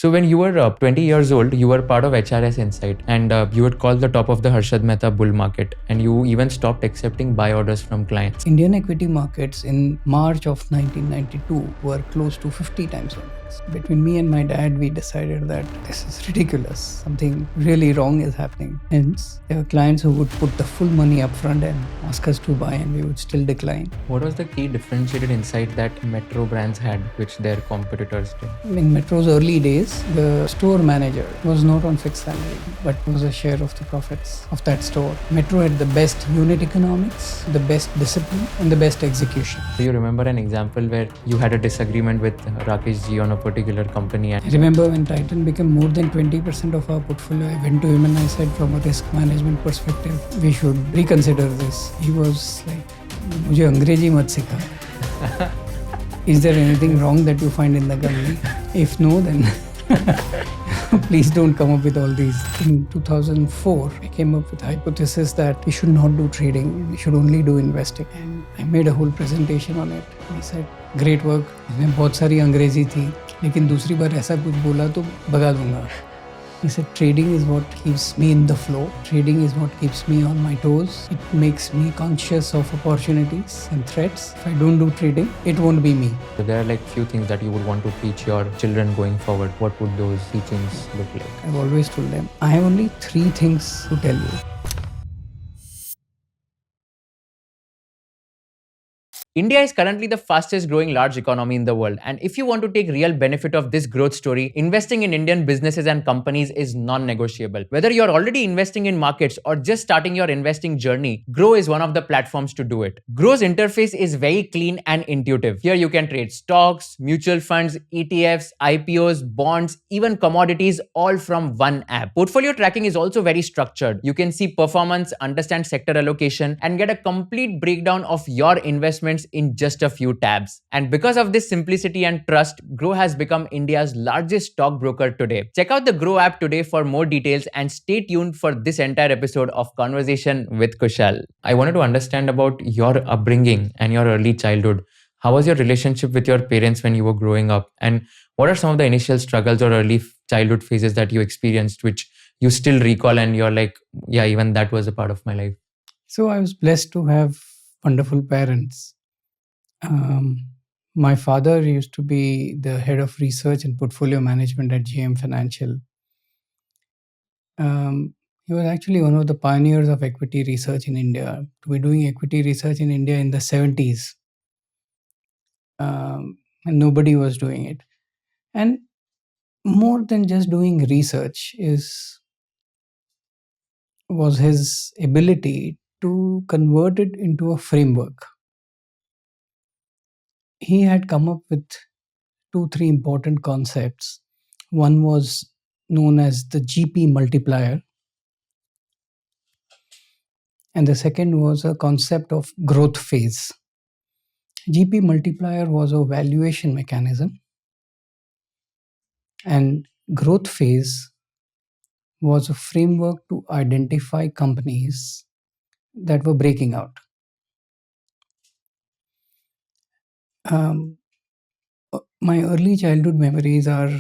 So when you were 20 years old, you were part of HRS Insight, and you had called the top of the Harshad Mehta bull market, and you even stopped accepting buy orders from clients. Indian equity markets in March of 1992 were close to 50 times earnings. Between me and my dad, we decided that this is ridiculous. Something really wrong is happening. Hence, there were clients who would put the full money up front and ask us to buy, and we would still decline. What was the key differentiated insight that Metro brands had, which their competitors did? In Metro's early days, the store manager was not on fixed salary, but was a share of the profits of that store. Metro had the best unit economics, the best discipline, and the best execution. Do you remember an example where you had a disagreement with Rakesh Ji on a particular company? I remember when Titan became more than 20% of our portfolio, I went to him and I said, from a risk management perspective, we should reconsider this. He was like, "Mujhe Angrezi mat sikha." Is there anything wrong that you find in the company? If no, then please don't come up with all these. In 2004, I came up with the hypothesis that we should not do trading, we should only do investing. And I made a whole presentation on it. I said, great work. इसमें बहुत सारी अंग्रेजी थी, लेकिन दूसरी बार ऐसा कुछ बोला तो भगा दूंगा. He said, trading is what keeps me in the flow. Trading is what keeps me on my toes. It makes me conscious of opportunities and threats. If I don't do trading, it won't be me. So there are like few things that you would want to teach your children going forward. What would those teachings look like? I've always told them, I have only 3 things to tell you. India is currently the fastest growing large economy in the world, and if you want to take real benefit of this growth story, investing in Indian businesses and companies is non-negotiable. Whether you're already investing in markets or just starting your investing journey, Grow is one of the platforms to do it. Grow's interface is very clean and intuitive. Here you can trade stocks, mutual funds, ETFs, IPOs, bonds, even commodities, all from one app. Portfolio tracking is also very structured. You can see performance, understand sector allocation, and get a complete breakdown of your investments in just a few tabs. And because of this simplicity and trust, Grow has become India's largest stockbroker today. Check out the Grow app today for more details and stay tuned for this entire episode of Conversation with Kushal. I wanted to understand about your upbringing and your early childhood. How was your relationship with your parents when you were growing up? And what are some of the initial struggles or early childhood phases that you experienced, which you still recall and you're like, yeah, even that was a part of my life? So I was blessed to have wonderful parents. My father used to be the head of research and portfolio management at GM Financial. He was actually one of the pioneers of equity research in India. We were doing equity research in India in the 70s. And nobody was doing it. And more than just doing research was his ability to convert it into a framework. He had come up with 2-3 important concepts. One was known as the GP multiplier, and the second was a concept of growth phase. GP multiplier was a valuation mechanism, and growth phase was a framework to identify companies that were breaking out. My early childhood memories are,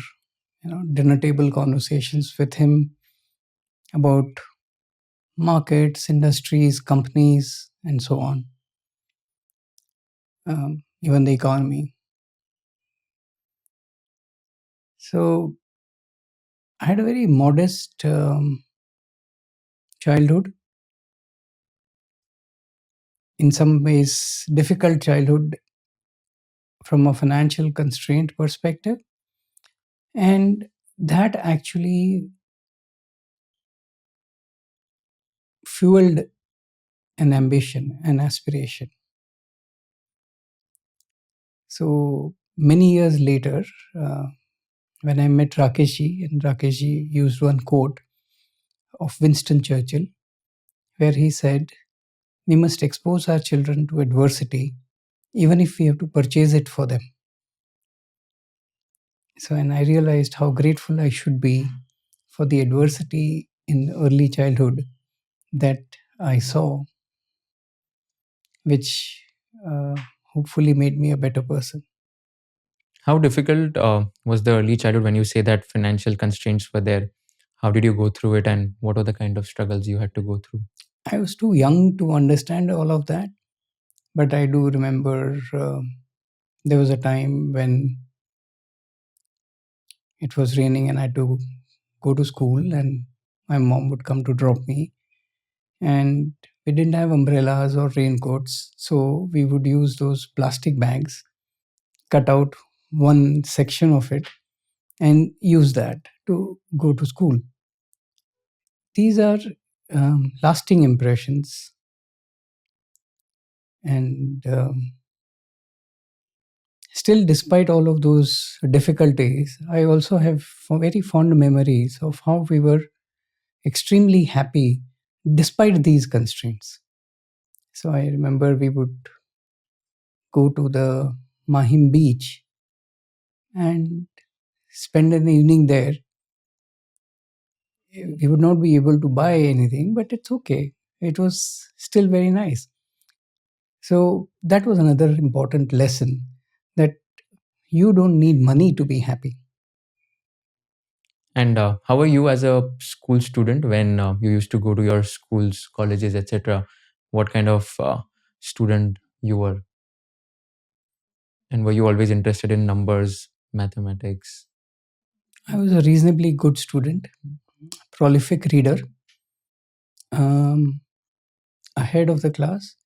dinner table conversations with him about markets, industries, companies, and so on. Even the economy. So I had a very modest childhood. In some ways, difficult childhood from a financial constraint perspective. And that actually fueled an ambition, an aspiration. So many years later, when I met Rakeshji, and Rakeshji used one quote of Winston Churchill, where he said, we must expose our children to adversity, even if we have to purchase it for them. So, and I realized how grateful I should be for the adversity in early childhood that I saw, which hopefully made me a better person. How difficult was the early childhood when you say that financial constraints were there? How did you go through it, and what are the kind of struggles you had to go through? I was too young to understand all of that, but I do remember there was a time when it was raining and I had to go to school, and my mom would come to drop me. And we didn't have umbrellas or raincoats, so we would use those plastic bags, cut out one section of it, and use that to go to school. These are lasting impressions. And still, despite all of those difficulties, I also have very fond memories of how we were extremely happy despite these constraints. So I remember we would go to the Mahim beach and spend an evening there. We would not be able to buy anything, but it's okay. It was still very nice. So that was another important lesson, that you don't need money to be happy. And how were you as a school student when you used to go to your schools, colleges, etc.? What kind of student you were? And were you always interested in numbers, mathematics? I was a reasonably good student, prolific reader, um, ahead of the class,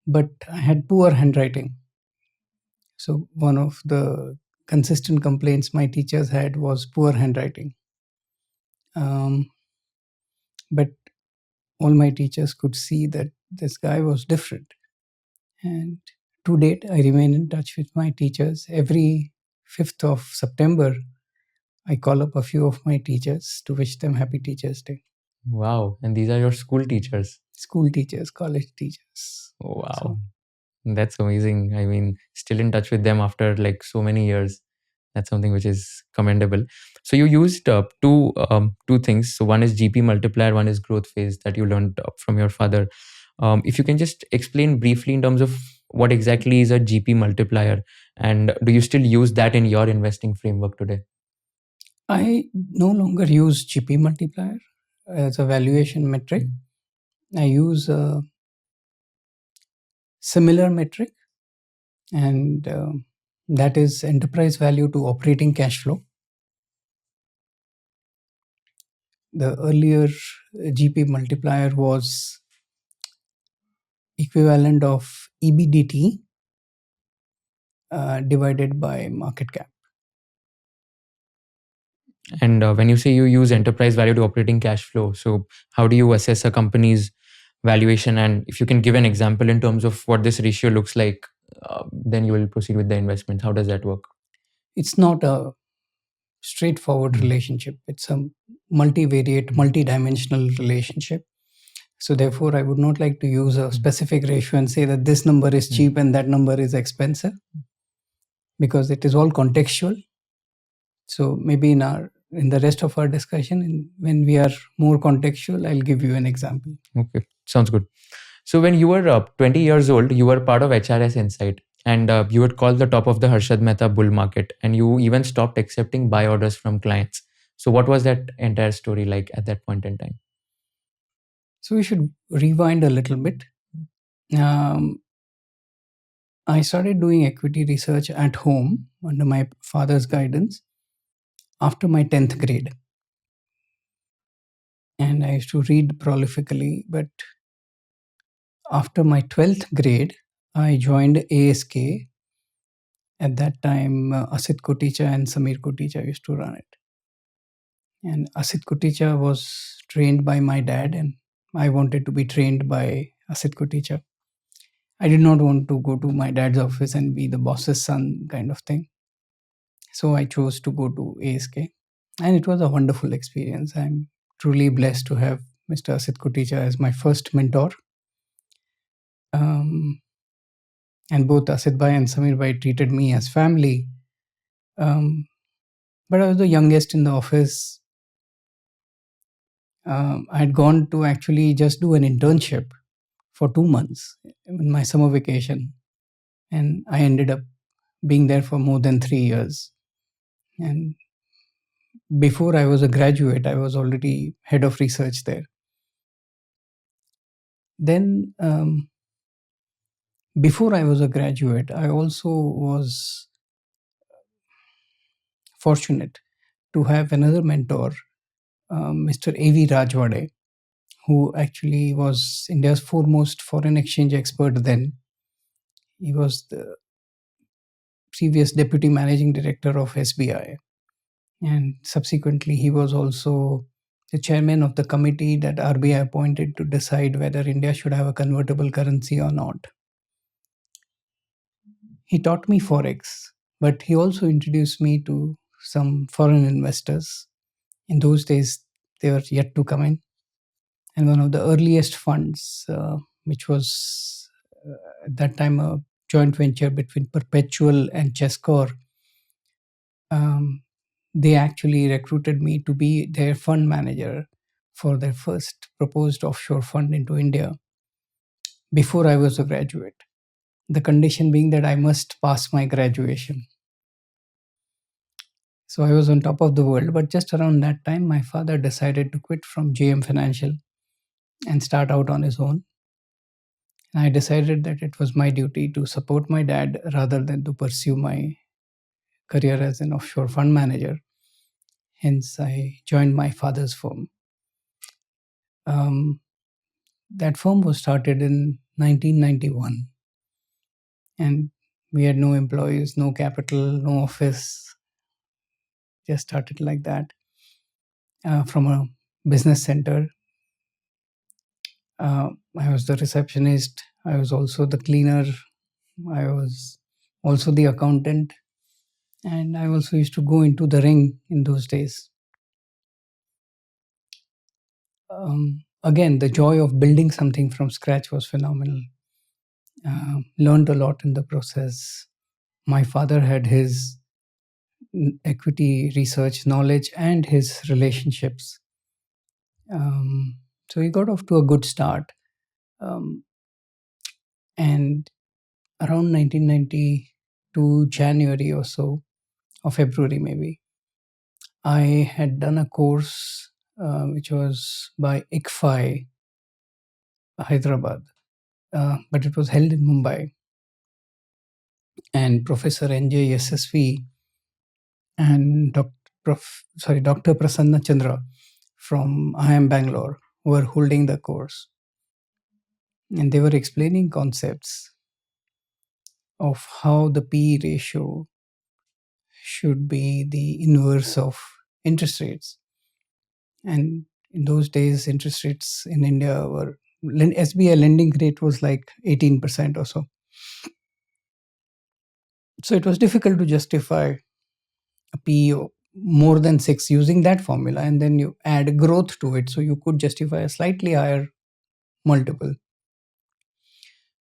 but I had poor handwriting. So one of the consistent complaints my teachers had was poor handwriting. But all my teachers could see that this guy was different. And to date, I remain in touch with my teachers. Every 5th of September, I call up a few of my teachers to wish them Happy Teachers' Day. Wow. And these are your school teachers? School teachers, college teachers. Wow. So, that's amazing. I mean, still in touch with them after like so many years. That's something which is commendable. So you used two things. So one is GP multiplier, one is growth phase that you learned from your father. If you can just explain briefly in terms of what exactly is a GP multiplier, and do you still use that in your investing framework today? I no longer use GP multiplier as a valuation metric. I use a similar metric, and that is enterprise value to operating cash flow. The earlier GP multiplier was equivalent of EBDT divided by market cap. And when you say you use enterprise value to operating cash flow, so how do you assess a company's valuation? And if you can give an example in terms of what this ratio looks like, then you will proceed with the investment. How does that work? It's not a straightforward relationship. It's a multivariate, multidimensional relationship. So therefore, I would not like to use a specific ratio and say that this number is cheap and that number is expensive, because it is all contextual. So maybe in the rest of our discussion, when we are more contextual, I'll give you an example. Okay, sounds good. So when you were 20 years old, you were part of HRS Insight, and you had called the top of the Harshad Mehta bull market, and you even stopped accepting buy orders from clients. So what was that entire story like at that point in time? So we should rewind a little bit. I started doing equity research at home under my father's guidance after my 10th grade. And I used to read prolifically, but after my 12th grade, I joined ASK. At that time, Asit Koticha and Samir Koticha used to run it. And Asit Koticha was trained by my dad, and I wanted to be trained by Asit Koticha. I did not want to go to my dad's office and be the boss's son kind of thing. So I chose to go to ASK. And it was a wonderful experience. I'm truly blessed to have Mr. Asit Koticha as my first mentor. And both Asit Bhai and Samir Bhai treated me as family. But I was the youngest in the office. I had gone to actually just do an internship for 2 months in my summer vacation. And I ended up being there for more than 3 years. And before I was a graduate, I was already head of research there. Then, before I was a graduate, I also was fortunate to have another mentor, Mr. A.V. Rajwade, who actually was India's foremost foreign exchange expert then. He was the previous deputy managing director of SBI. And subsequently, he was also the chairman of the committee that RBI appointed to decide whether India should have a convertible currency or not. He taught me Forex, but he also introduced me to some foreign investors. In those days, they were yet to come in. And one of the earliest funds, which was at that time a joint venture between Perpetual and Chescor, they actually recruited me to be their fund manager for their first proposed offshore fund into India before I was a graduate. The condition being that I must pass my graduation. So I was on top of the world, but just around that time, my father decided to quit from JM Financial and start out on his own. And I decided that it was my duty to support my dad rather than to pursue my career as an offshore fund manager. Hence, I joined my father's firm. That firm was started in 1991, and we had no employees, no capital, no office. Just started like that from a business center. I was the receptionist. I was also the cleaner. I was also the accountant. And I also used to go into the ring in those days. Again, the joy of building something from scratch was phenomenal. Learned a lot in the process. My father had his equity research knowledge and his relationships. So he got off to a good start. And around 1992 January or so, or February maybe, I had done a course which was by ICFI, Hyderabad, but it was held in Mumbai. And Professor N.J. SSV and Dr. Prasanna Chandra from IIM Bangalore were holding the course. And they were explaining concepts of how the PE ratio should be the inverse of interest rates. And in those days, interest rates in India were, SBI lending rate was like 18% or so. So it was difficult to justify a PE of more than 6 using that formula, and then you add growth to it, so you could justify a slightly higher multiple.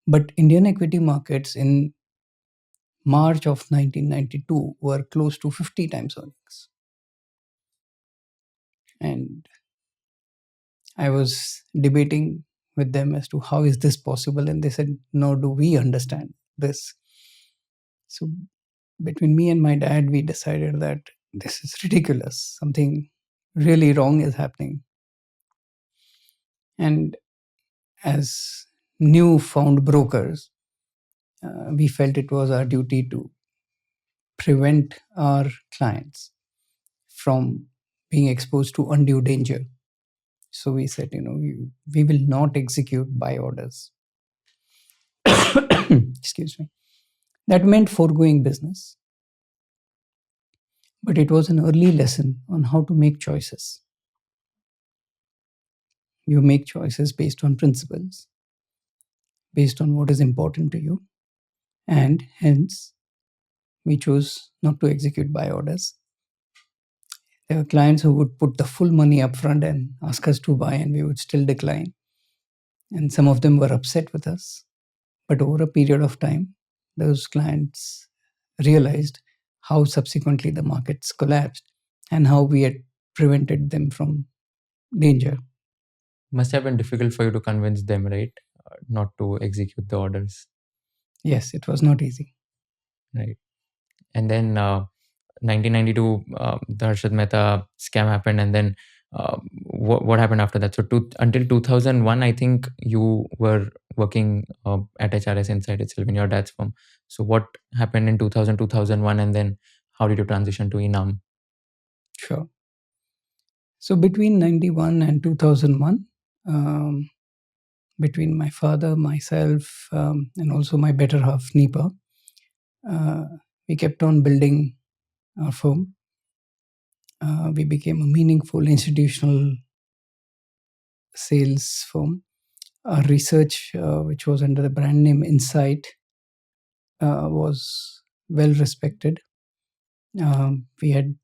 But Indian equity markets in March of 1992 were close to 50 times earnings. And I was debating with them as to how is this possible, and they said, no, do we understand this? So between me and my dad, we decided that this is ridiculous. Something really wrong is happening. And as new-found brokers, we felt it was our duty to prevent our clients from being exposed to undue danger. So we said, we will not execute buy orders. Excuse me. That meant foregoing business. But it was an early lesson on how to make choices. You make choices based on principles, based on what is important to you, and hence we chose not to execute buy orders. There were clients who would put the full money upfront and ask us to buy, and we would still decline. And some of them were upset with us. But over a period of time, those clients realized how subsequently the markets collapsed and how we had prevented them from danger. Must have been difficult for you to convince them, right? Not to execute the orders. Yes, it was not easy. Right. And then 1992, the Harshad Mehta scam happened, and then what happened after that? So until 2001, I think you were working at HRS inside itself in your dad's firm. So what happened in 2000, 2001, and then how did you transition to Enam? Sure. So between 91 and 2001, between my father, myself, and also my better half, Nipa, we kept on building our firm. We became a meaningful institutional sales firm. Our research, which was under the brand name Insight, was well respected. We had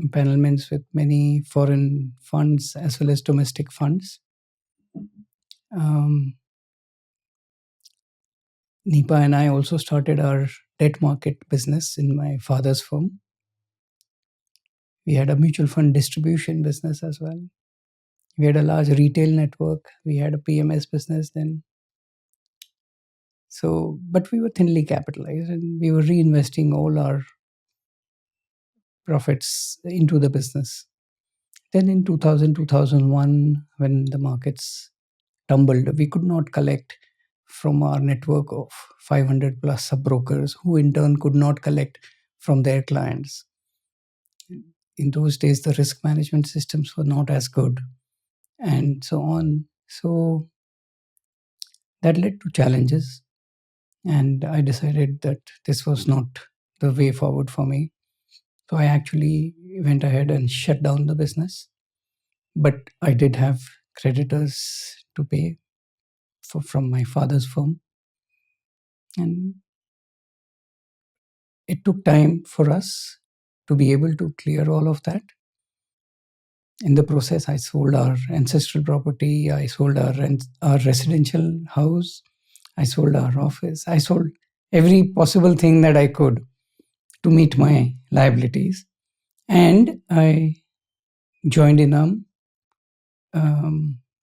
empanelments with many foreign funds as well as domestic funds. Nipa and I also started our debt market business in my father's firm. We had a mutual fund distribution business as well. We had a large retail network. We had a PMS business then. So, but we were thinly capitalized and we were reinvesting all our profits into the business. Then in 2000, 2001, when the markets tumbled, we could not collect from our network of 500 plus sub-brokers, who in turn could not collect from their clients. In those days, the risk management systems were not as good, and so on. So that led to challenges, and I decided that this was not the way forward for me. So I actually went ahead and shut down the business. But I did have creditors to pay from my father's firm. And it took time for us to be able to clear all of that. In the process, I sold our ancestral property, I sold our residential house, I sold our office, I sold every possible thing that I could to meet my liabilities. And I joined Enam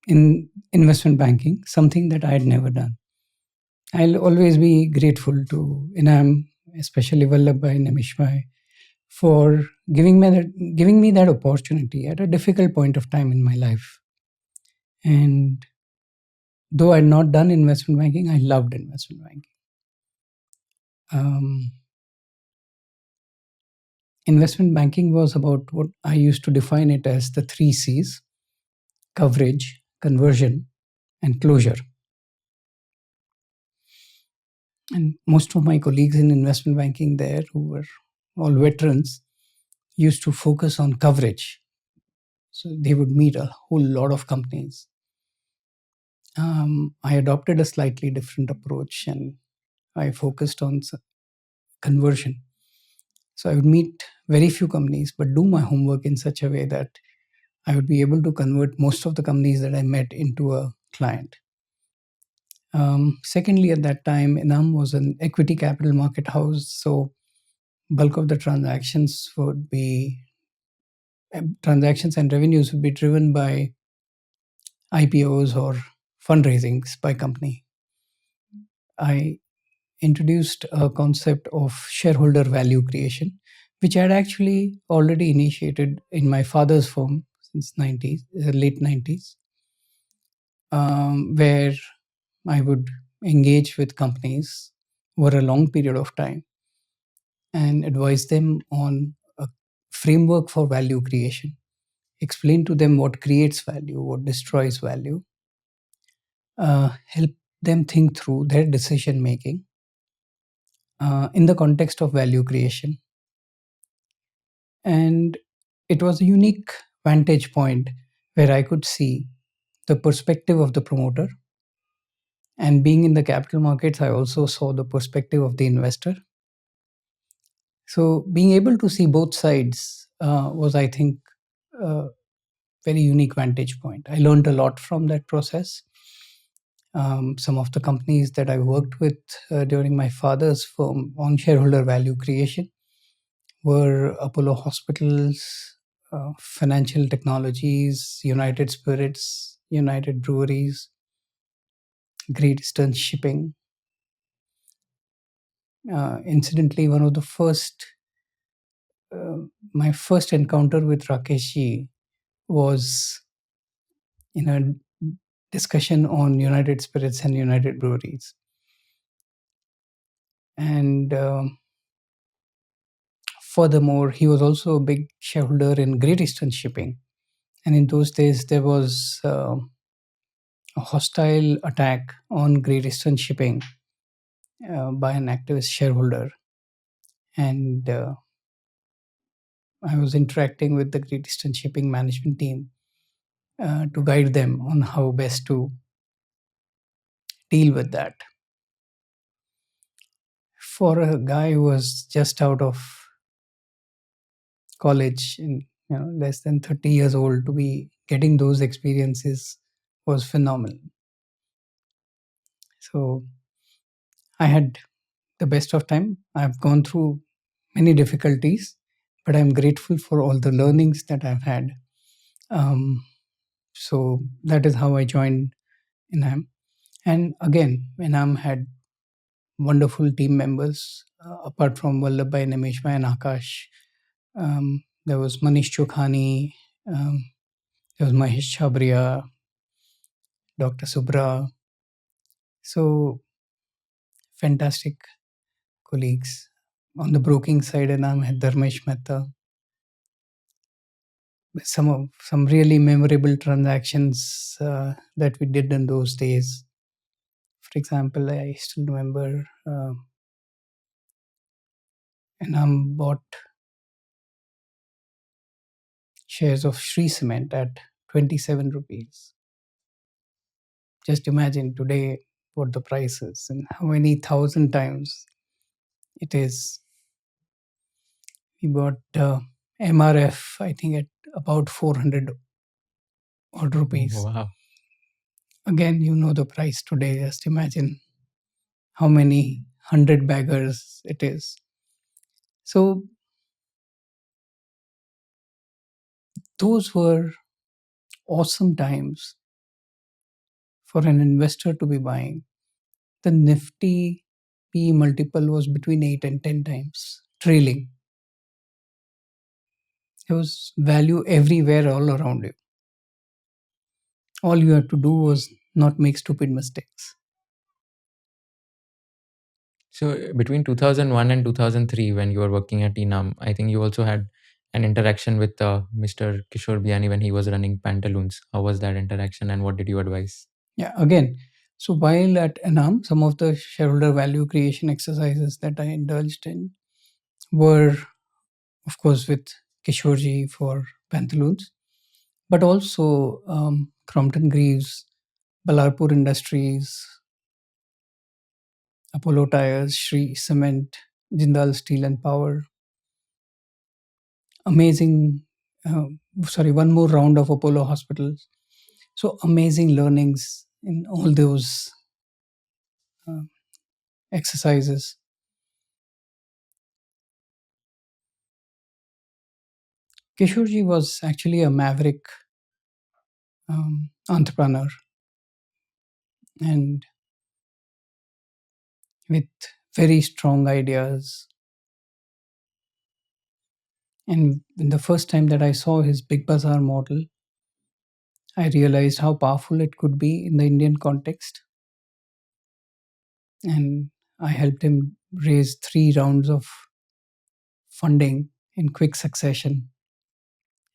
in investment banking, something that I had never done. I'll always be grateful to Enam, especially Vallabhbhai Namishbhai, for giving me that opportunity at a difficult point of time in my life. And though I had not done investment banking, I loved investment banking. Investment banking was about what I used to define it as the 3 C's: coverage, conversion, and closure. And most of my colleagues in investment banking there, who were all veterans, used to focus on coverage. So they would meet a whole lot of companies. I adopted a slightly different approach and I focused on conversion. So I would meet very few companies, but do my homework in such a way that I would be able to convert most of the companies that I met into a client. Secondly, at that time, Enam was an equity capital market house. So bulk of the transactions and revenues would be driven by IPOs or fundraisings by company. I introduced a concept of shareholder value creation, which I had actually already initiated in my father's firm since late 90s, where I would engage with companies over a long period of time and advise them on a framework for value creation, explain to them what creates value, what destroys value, help them think through their decision making in the context of value creation. And it was a unique vantage point where I could see the perspective of the promoter. And being in the capital markets, I also saw the perspective of the investor. So being able to see both sides was, I think, a very unique vantage point. I learned a lot from that process. Some of the companies that I worked with during my father's firm on shareholder value creation were Apollo Hospitals, Financial Technologies, United Spirits, United Breweries, Great Eastern Shipping. Incidentally, one of the first my first encounter with Rakesh ji was in a discussion on United Spirits and United Breweries. And furthermore, he was also a big shareholder in Great Eastern Shipping. And in those days, there was a hostile attack on Great Eastern Shipping by an activist shareholder. And I was interacting with the Great Eastern Shipping management team to guide them on how best to deal with that. For a guy who was just out of college and less than 30 years old, to be getting those experiences was phenomenal. So I had the best of time. I've gone through many difficulties, but I'm grateful for all the learnings that I've had. So that is how I joined Enam. And again, Enam had wonderful team members, apart from Vallabhbhai, Nimeshbhai, and Akash. There was Manish Chokhani, there was Mahesh Chabria, Dr. Subra. So fantastic colleagues. On the broking side, Enam had Dharmesh Mehta. Some really memorable transactions that we did in those days. For example, I still remember Enam bought shares of Shree Cement at 27 rupees. Just imagine today what the price is and how many thousand times it is. We bought MRF, I think, at about 400 odd rupees. Wow. Again, you know the price today. Just imagine how many 100 baggers it is. So those were awesome times for an investor to be buying. The Nifty P multiple was between 8 and 10 times trailing. There was value everywhere all around you. All you had to do was not make stupid mistakes. So between 2001 and 2003, when you were working at Enam, I think you also had an interaction with Mr. Kishore Biyani when he was running Pantaloons. How was that interaction and what did you advise? Yeah, again, so while at Enam, some of the shareholder value creation exercises that I indulged in were, of course, with Kishorji for Pantaloons, but also Crompton Greaves, Ballarpur Industries, Apollo Tires, Shree Cement, Jindal Steel and Power. Amazing, one more round of Apollo hospitals. So amazing learnings in all those uh, exercises. Kishorji was actually a maverick entrepreneur and with very strong ideas. And the first time that I saw his Big Bazaar model, I realized how powerful it could be in the Indian context. And I helped him raise 3 rounds of funding in quick succession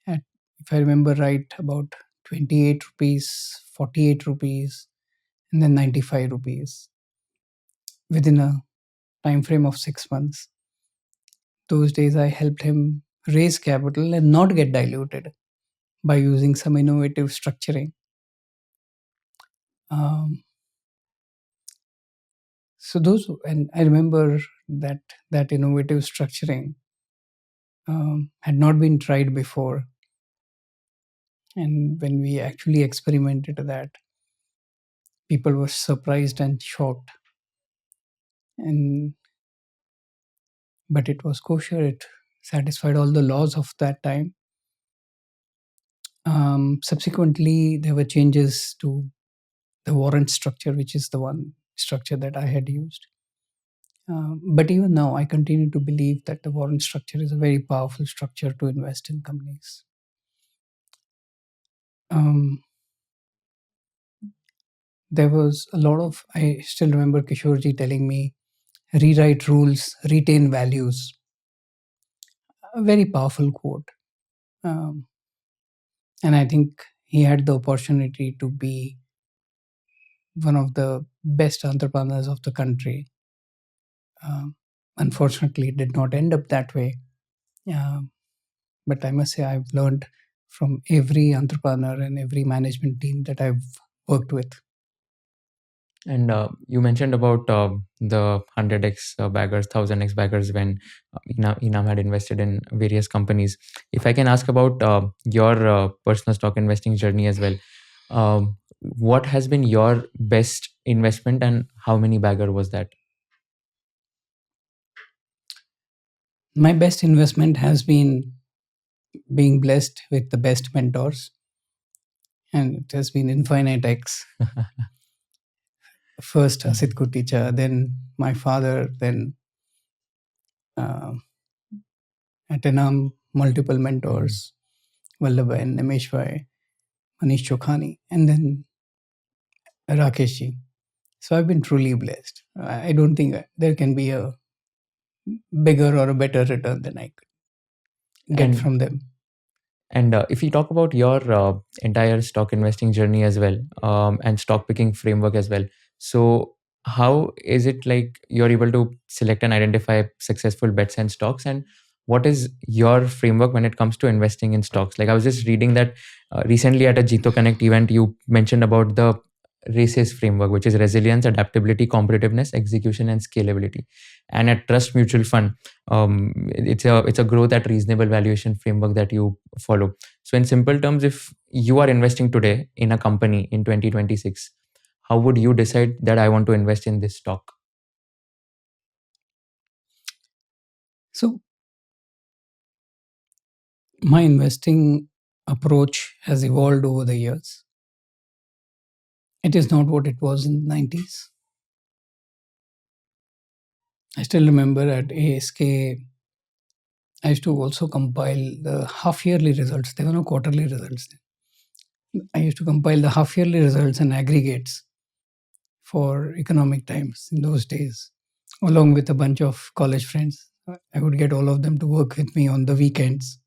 at, if I remember right, about 28 rupees, 48 rupees, and then 95 rupees within a time frame of 6 months. Those days, I helped him raise capital and not get diluted by using some innovative structuring. Um, so those, and I remember that innovative structuring had not been tried before. And when we actually experimented that, people were surprised and shocked. And but it was kosher. It satisfied all the laws of that time. Subsequently, there were changes to the warrant structure, which is the one structure that I had used. But even now, I continue to believe that the warrant structure is a very powerful structure to invest in companies. Um, there was a lot of, I still remember Kishorji telling me, rewrite rules, retain values. A very powerful quote. Um, and I think he had the opportunity to be one of the best entrepreneurs of the country. Um, Unfortunately, it did not end up that way. Um, but I must say, I've learned from every entrepreneur and every management team that I've worked with. And you mentioned about the 100x baggers, 1000x baggers when Enam had invested in various companies. If I can ask about your personal stock investing journey as well, what has been your best investment and how many bagger was that? My best investment has been being blessed with the best mentors, and it has been Infinite X. First, Asit Kuticha, then my father, then uh, at Enam, multiple mentors, Vallabhai, Nameshwai, Manish Chokhani, and then Rakeshji. So I've been truly blessed. I don't think there can be a bigger or a better return than I could get And from them. And if you talk about your entire stock investing journey as well, and stock picking framework as well, so how is it like you're able to select and identify successful bets and stocks? And what is your framework when it comes to investing in stocks? Like I was just reading that recently at a Jito Connect event, you mentioned about the RACES framework, which is resilience, adaptability, competitiveness, execution, and scalability. And at Trust Mutual Fund, it's a growth at reasonable valuation framework that you follow. So in simple terms, if you are investing today in a company in 2026, how would you decide that I want to invest in this stock? So my investing approach has evolved over the years. It is not what it was in the 90s. I still remember at ASK, I used to also compile the half yearly results. There were no quarterly results. I used to compile the half yearly results and aggregates for economic times in those days, along with a bunch of college friends. I would get all of them to work with me on the weekends,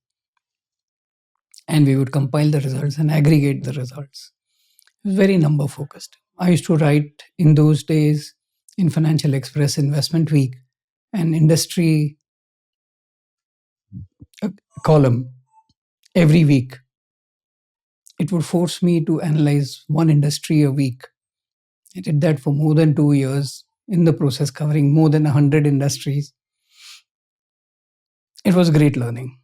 and we would compile the results and aggregate the results. It was very number focused. I used to write in those days in Financial Express Investment Week an industry column every week. It would force me to analyze one industry a week. I did that for more than 2 years, in the process covering more than 100 industries. It was great learning.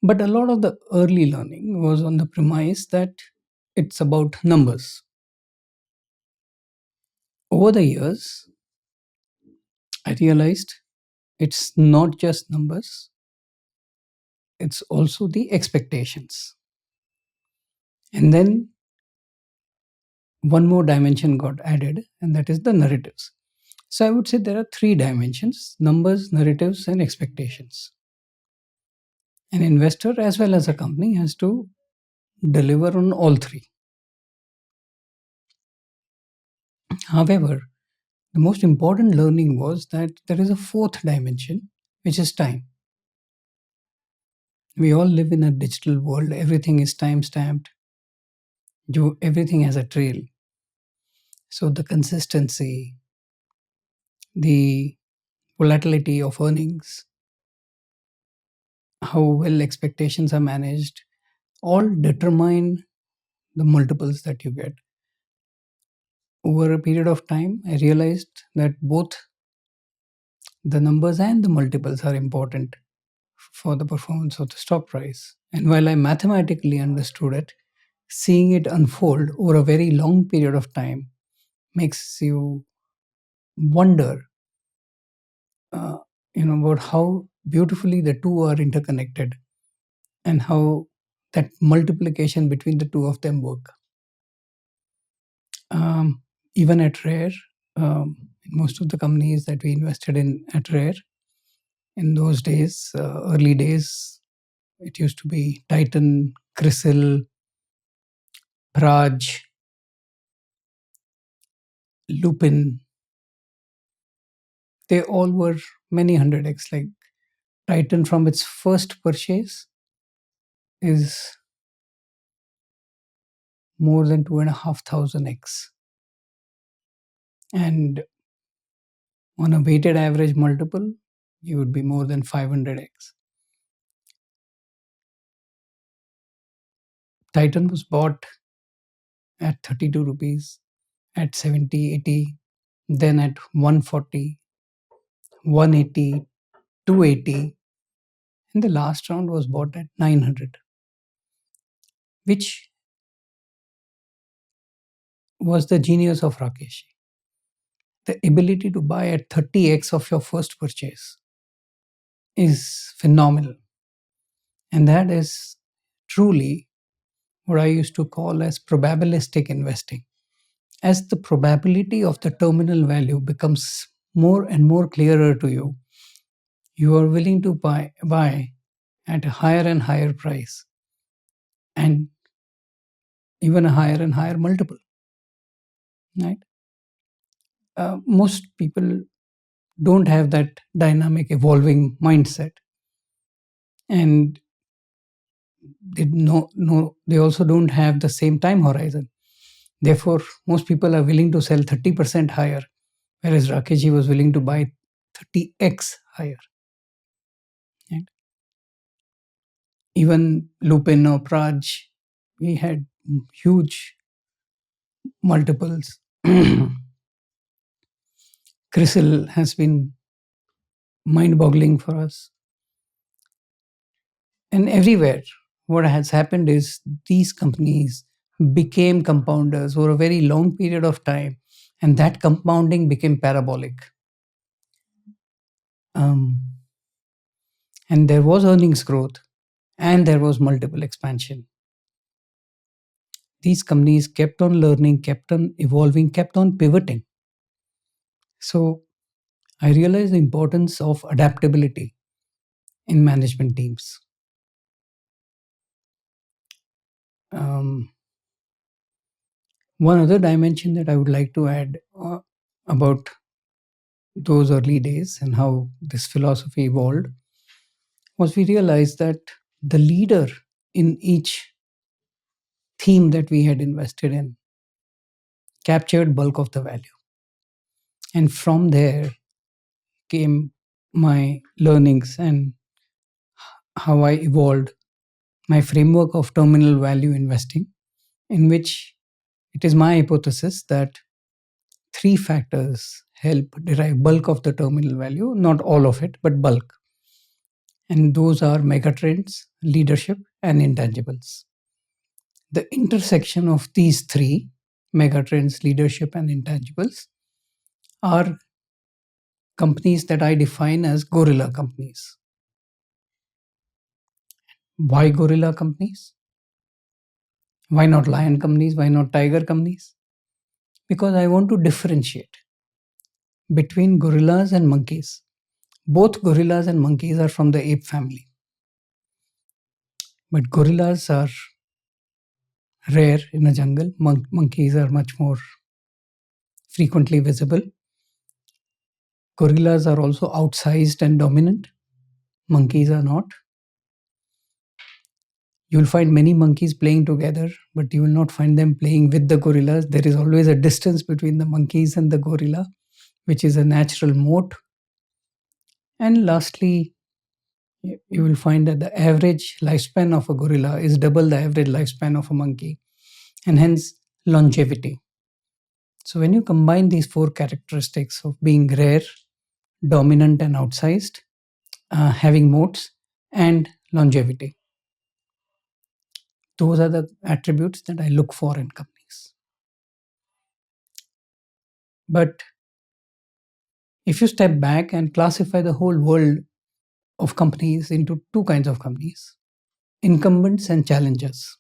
But a lot of the early learning was on the premise that it's about numbers. Over the years, I realized it's not just numbers, it's also the expectations. And then one more dimension got added, and that is the narratives. So I would say there are three dimensions: numbers, narratives, and expectations. An investor as well as a company has to deliver on all three. However, the most important learning was that there is a fourth dimension, which is time. We all live in a digital world, everything is time stamped, everything has a trail. So the consistency, the volatility of earnings, how well expectations are managed, all determine the multiples that you get. Over a period of time, I realized that both the numbers and the multiples are important for the performance of the stock price. And while I mathematically understood it, seeing it unfold over a very long period of time makes you wonder, uh, about how beautifully the two are interconnected and how that multiplication between the two of them work. Even at Rare, in most of the companies that we invested in at Rare. In those days, early days, it used to be Titan, Crisil, Praj, Lupin. They all were many hundred X. Like Titan, from its first purchase, is more than 2,500X. And on a weighted average multiple, you would be more than 500X. Titan was bought at 32 rupees, at 70, 80, then at 140, 180, 280, and the last round was bought at 900, which was the genius of Rakesh. The ability to buy at 30x of your first purchase is phenomenal. And that is truly what I used to call as probabilistic investing. As the probability of the terminal value becomes more and more clearer to you, you are willing to buy at a higher and higher price and even a higher and higher multiple. Right? Most people don't have that dynamic, evolving mindset, and they also don't have the same time horizon. Therefore, most people are willing to sell 30% higher, whereas Rakeshji was willing to buy 30x higher. Right? Even Lupin or Praj, we had huge multiples. Crisil has been mind-boggling for us. And everywhere, what has happened is these companies became compounders over a very long period of time, and that compounding became parabolic. And there was earnings growth, and there was multiple expansion. These companies kept on learning, kept on evolving, kept on pivoting. So I realized the importance of adaptability in management teams. One other dimension that I would like to add about those early days and how this philosophy evolved was we realized that the leader in each theme that we had invested in captured bulk of the value. And from there came my learnings and how I evolved my framework of terminal value investing, in which it is my hypothesis that three factors help derive bulk of the terminal value, not all of it, but bulk. And those are megatrends, leadership, and intangibles. The intersection of these three, megatrends, leadership, and intangibles, are companies that I define as gorilla companies. Why gorilla companies? Why not lion companies? Why not tiger companies? Because I want to differentiate between gorillas and monkeys. Both gorillas and monkeys are from the ape family. But gorillas are rare in a jungle. Monkeys are much more frequently visible. Gorillas are also outsized and dominant. Monkeys are not. You will find many monkeys playing together, but you will not find them playing with the gorillas. There is always a distance between the monkeys and the gorilla, which is a natural moat. And lastly, you will find that the average lifespan of a gorilla is double the average lifespan of a monkey, and hence longevity. So when you combine these four characteristics of being rare, dominant and outsized, having moats, and longevity, those are the attributes that I look for in companies. But if you step back and classify the whole world of companies into two kinds of companies, incumbents and challengers.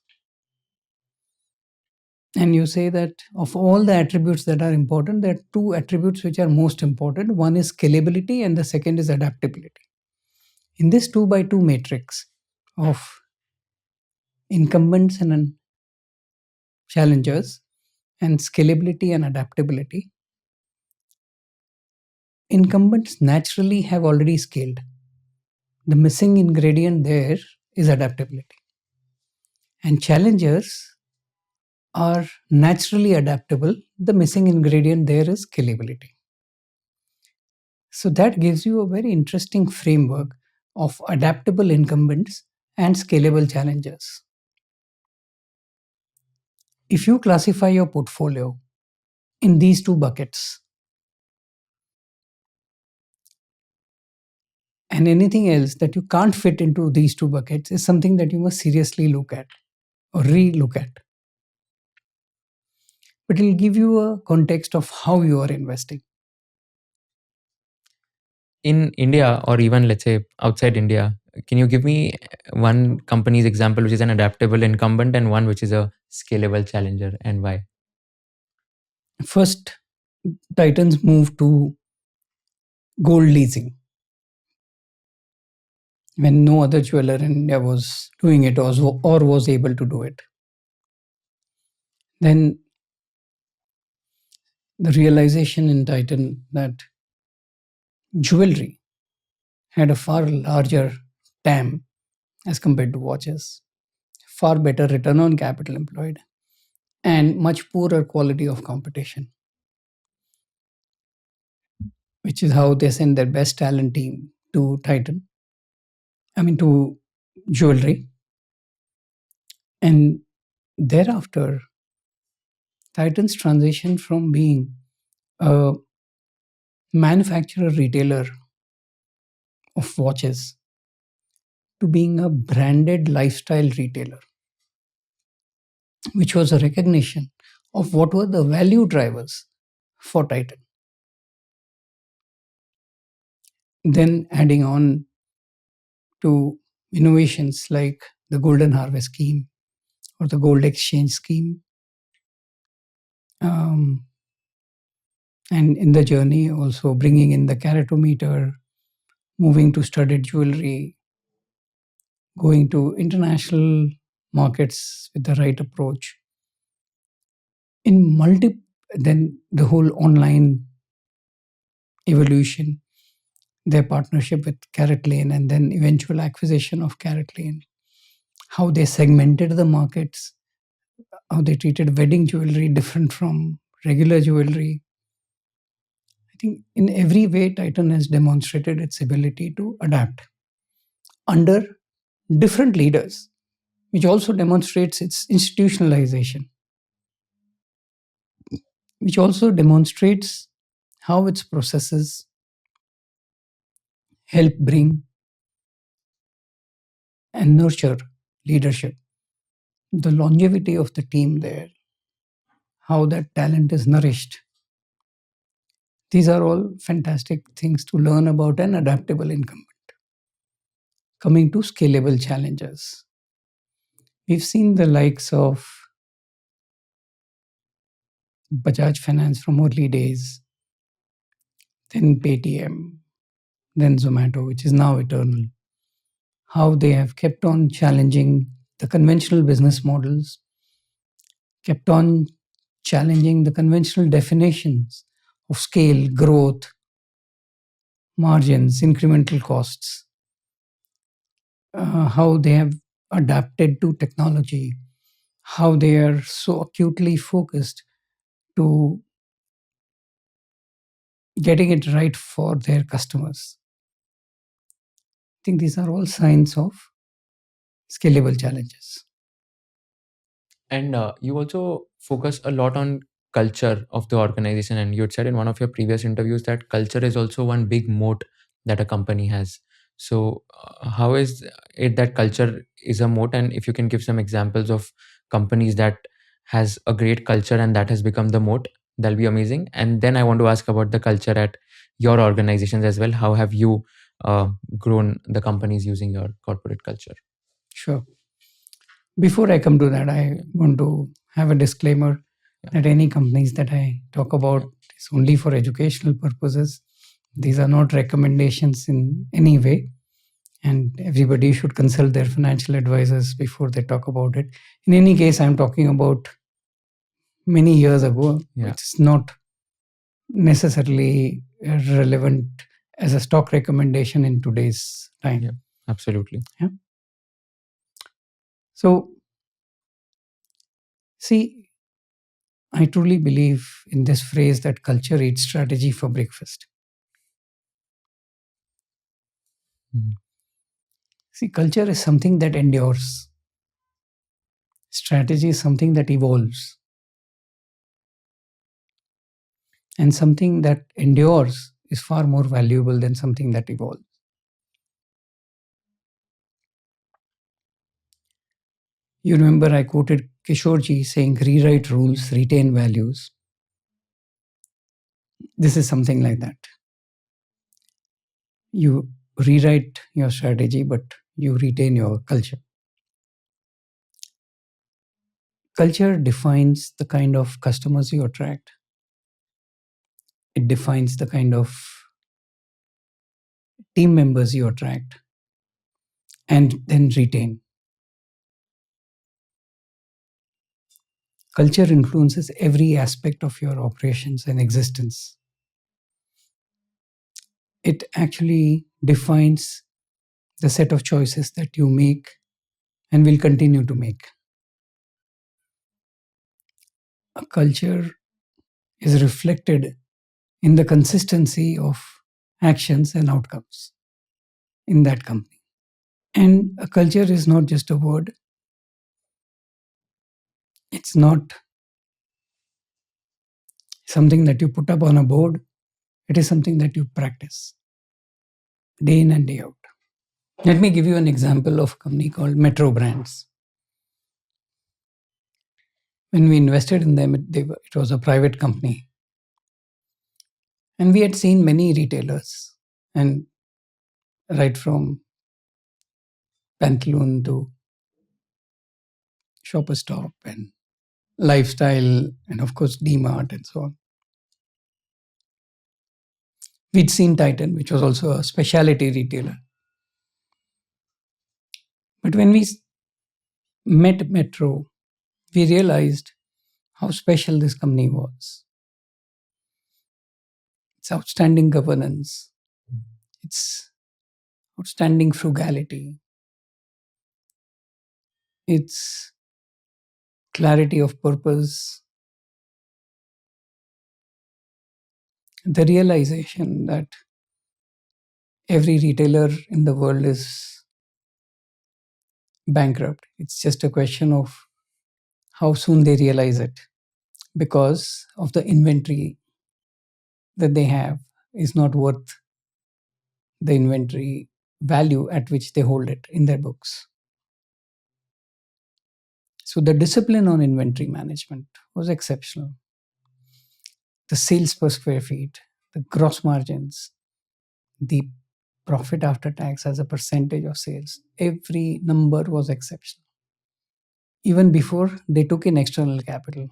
And you say that of all the attributes that are important, there are two attributes which are most important. One is scalability, and the second is adaptability. In this 2 by 2 matrix of incumbents and challengers, and scalability and adaptability, incumbents naturally have already scaled. The missing ingredient there is adaptability. And challengers are naturally adaptable. The missing ingredient there is scalability. So that gives you a very interesting framework of adaptable incumbents and scalable challengers. If you classify your portfolio in these two buckets, and anything else that you can't fit into these two buckets is something that you must seriously look at or re-look at. But it'll give you a context of how you are investing. In India, or even let's say outside India, can you give me one company's example which is an adaptable incumbent and one which is a scalable challenger, and why? First, Titans moved to gold leasing when no other jeweler in India was doing it or was able to do it. Then the realization in Titan that jewelry had a far larger TAM as compared to watches, far better return on capital employed, and much poorer quality of competition, which is how they send their best talent team to to jewelry. And thereafter, Titan's transition from being a manufacturer retailer of watches to being a branded lifestyle retailer, which was a recognition of what were the value drivers for Titan. Then adding on to innovations like the Golden Harvest scheme or the Gold Exchange scheme. And in the journey, also bringing in the caratometer, moving to studded jewelry, going to international markets with the right approach. Then the whole online evolution, their partnership with CaratLane, and then eventual acquisition of CaratLane, how they segmented the markets, how they treated wedding jewelry different from regular jewelry. I think in every way, Titan has demonstrated its ability to adapt under different leaders, which also demonstrates its institutionalization, which also demonstrates how its processes help bring and nurture leadership, the longevity of the team there, how that talent is nourished. These are all fantastic things to learn about an adaptable incumbent. Coming to scalable challenges, we've seen the likes of Bajaj Finance from early days, then Paytm, then Zomato, which is now Eternal, how they have kept on challenging the conventional business models, kept on challenging the conventional definitions of scale, growth, margins, incremental costs, how they have adapted to technology, how they are so acutely focused to getting it right for their customers. I think these are all signs of scalable challenges. And you also focus a lot on culture of the organization, and you had said in one of your previous interviews that culture is also one big moat that a company has. So how is it that culture is a moat, and if you can give some examples of companies that has a great culture and that has become the moat, that'll be amazing. And then I want to ask about the culture at your organizations as well. How have you grown the companies using your corporate culture? Sure. Before I come to that, I want to have a disclaimer that any companies that I talk about is only for educational purposes. These are not recommendations in any way, and everybody should consult their financial advisors before they talk about it. In any case, I'm talking about many years ago. Yeah. It's not necessarily relevant as a stock recommendation in today's time. Yeah, absolutely. So, see, I truly believe in this phrase that culture eats strategy for breakfast. Mhm. See, culture is something that endures, strategy is something that evolves, and something that endures is far more valuable than something that evolves. You remember I quoted Kishore saying, rewrite rules, retain values. This is something like that. You rewrite your strategy, but you retain your culture. Culture defines the kind of customers you attract. It defines the kind of team members you attract and then retain. Culture influences every aspect of your operations and existence. It actually defines the set of choices that you make and will continue to make. A culture is reflected in the consistency of actions and outcomes in that company. And a culture is not just a word, it's not something that you put up on a board, it is something that you practice day in and day out. Let me give you an example of a company called Metro Brands. When we invested in them, it was a private company. And we had seen many retailers, and right from Pantaloon to Shoppers Stop and Lifestyle, and of course, DMart and so on. We'd seen Titan, which was also a specialty retailer. But when we met Metro, we realized how special this company was. Its outstanding governance, its outstanding frugality, its clarity of purpose, the realization that every retailer in the world is bankrupt. It's just a question of how soon they realize it, because of the inventory that they have is not worth the inventory value at which they hold it in their books. So the discipline on inventory management was exceptional. The sales per square feet, the gross margins, the profit after tax as a percentage of sales, every number was exceptional. Even before they took in external capital.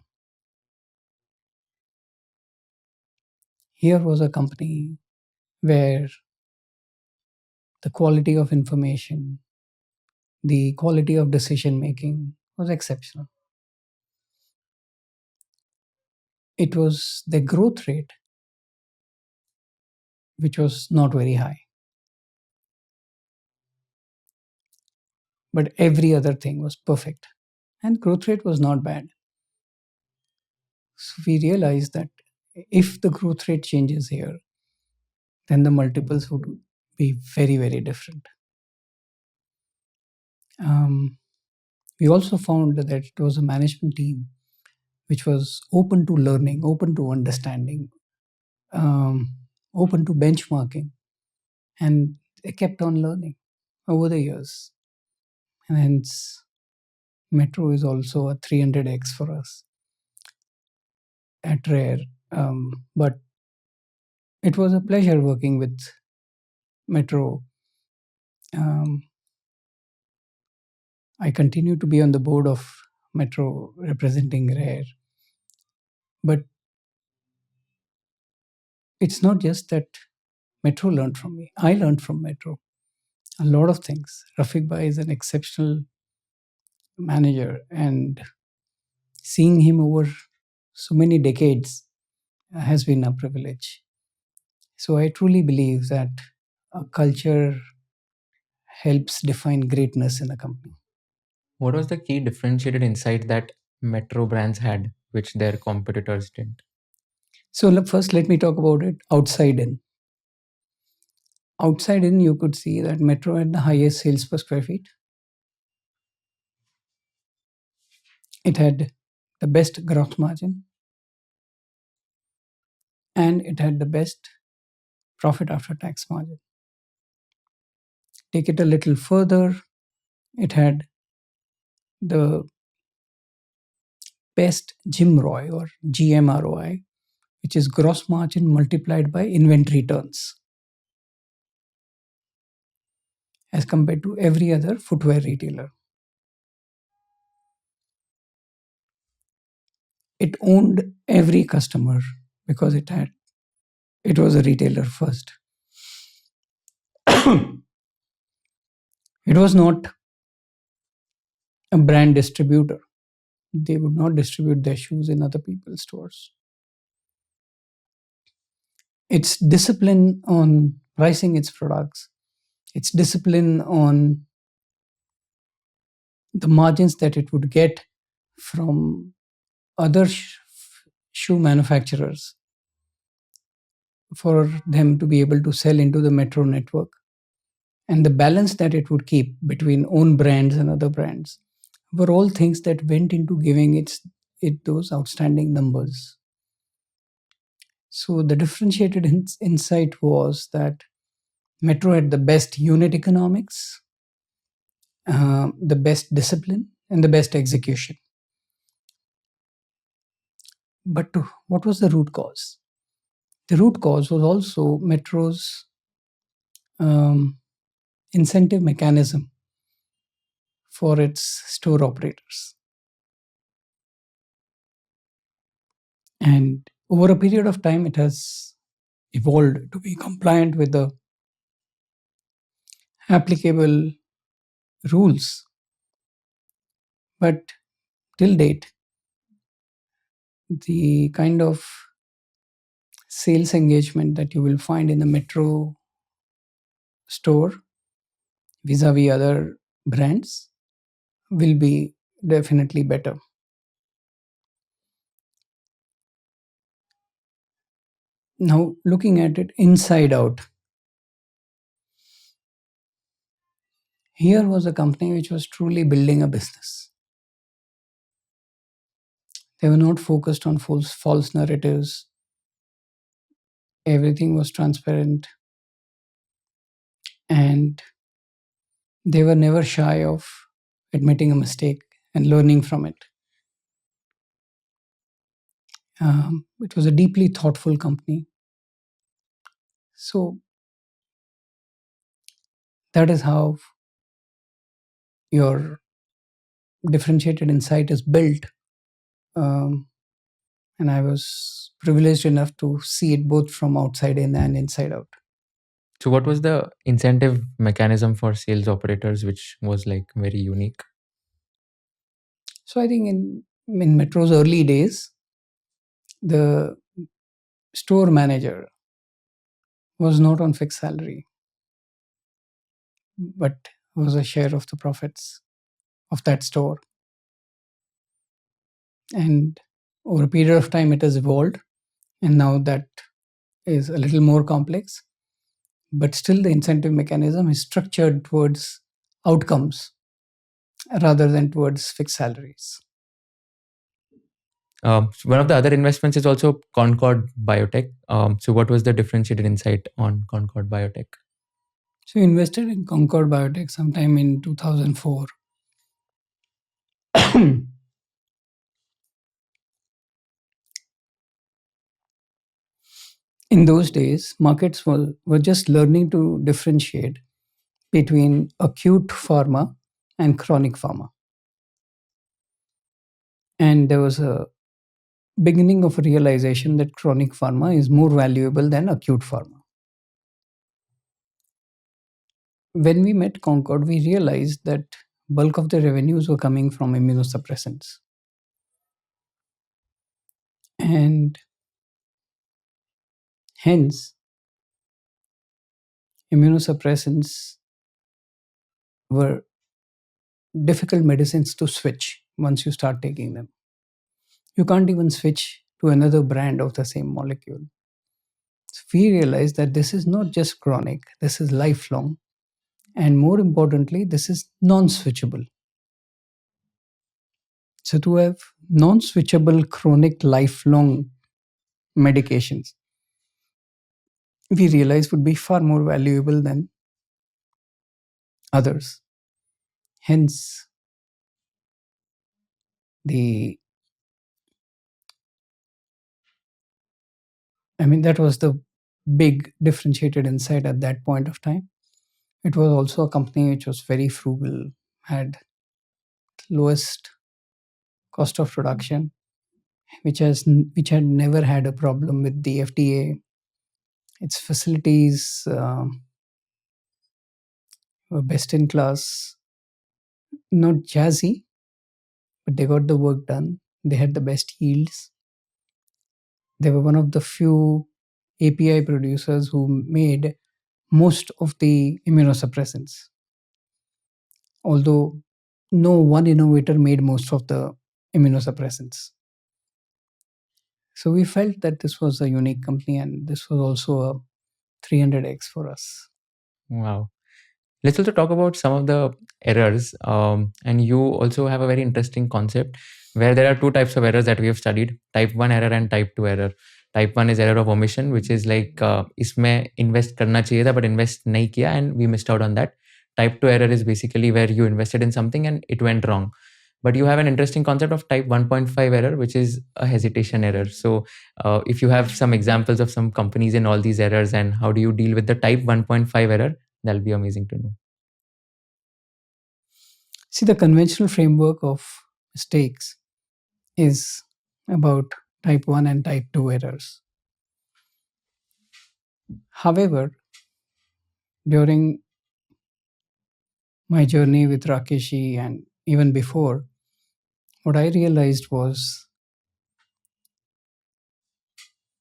Here was a company where the quality of information, the quality of decision making was exceptional. It was the growth rate, which was not very high. But every other thing was perfect. And growth rate was not bad. So we realized that if the growth rate changes here, then the multiples would be very, very different. We also found that it was a management team which was open to learning, open to understanding, open to benchmarking, and they kept on learning over the years. And hence, Metro is also a 300x for us at Rare. But it was a pleasure working with Metro. I continue to be on the board of Metro representing Rare. But it's not just that Metro learned from me. I learned from Metro a lot of things. Rafiq Bhai is an exceptional manager, and seeing him over so many decades has been a privilege. So I truly believe that a culture helps define greatness in a company. What was the key differentiated insight that Metro brands had, which their competitors didn't? So first, let me talk about it outside in. Outside in, you could see that Metro had the highest sales per square feet. It had the best gross margin, and it had the best profit after tax margin. Take it a little further, it had the best GMROI or GMROI, which is gross margin multiplied by inventory turns, as compared to every other footwear retailer. It owned every customer because it was a retailer first. It was not a brand distributor. They would not distribute their shoes in other people's stores. It's discipline on pricing its products. It's discipline on the margins that it would get from other shoe manufacturers for them to be able to sell into the Metro network, and the balance that it would keep between own brands and other brands were all things that went into giving it those outstanding numbers. So the differentiated insight was that Metro had the best unit economics, the best discipline, and the best execution. But what was the root cause? The root cause was also Metro's incentive mechanism for its store operators. And over a period of time, it has evolved to be compliant with the applicable rules. But till date, the kind of sales engagement that you will find in the Metro store vis-a-vis other brands will be definitely better. Now, looking at it inside out, here was a company which was truly building a business. They were not focused on false narratives. Everything was transparent, and they were never shy of admitting a mistake and learning from it. It was a deeply thoughtful company. So that is how your differentiated insight is built. And I was privileged enough to see it both from outside in and inside out. So, what was the incentive mechanism for sales operators, which was like very unique? So I think in Metro's early days, the store manager was not on fixed salary, but was a share of the profits of that store. And over a period of time, it has evolved, and now that is a little more complex. But still, the incentive mechanism is structured towards outcomes rather than towards fixed salaries. One of the other investments is also Concord Biotech. So, what was the differentiated insight on Concord Biotech? So, invested in Concord Biotech sometime in 2004. In those days, markets were just learning to differentiate between acute pharma and chronic pharma. And there was a beginning of a realization that chronic pharma is more valuable than acute pharma. When we met Concord, we realized that bulk of the revenues were coming from immunosuppressants. And hence, immunosuppressants were difficult medicines to switch once you start taking them. You can't even switch to another brand of the same molecule. So we realized that this is not just chronic, this is lifelong. And more importantly, this is non switchable. So to have non switchable chronic lifelong medications, we realized would be far more valuable than others. Hence, the that was the big differentiated insight at that point of time. It was also a company which was very frugal, had lowest cost of production, which had never had a problem with the FDA. Its facilities were best in class, not jazzy, but they got the work done. They had the best yields. They were one of the few API producers who made most of the immunosuppressants, although no one innovator made most of the immunosuppressants. So we felt that this was a unique company and this was also a 300x for us. Wow. Let's also talk about some of the errors. And you also have a very interesting concept where there are two types of errors that we have studied: type 1 error and type 2 error. Type 1 is error of omission, which is like इसमें invest करना चाहिए था but invest नहीं किया and we missed out on that. Type 2 error is basically where you invested in something and it went wrong. But you have an interesting concept of type 1.5 error, which is a hesitation error. So if you have some examples of some companies in all these errors and how do you deal with the type 1.5 error, that'll be amazing to know. See, the conventional framework of mistakes is about type 1 and type 2 errors. However, during my journey with Rakeshi and even before, what I realized was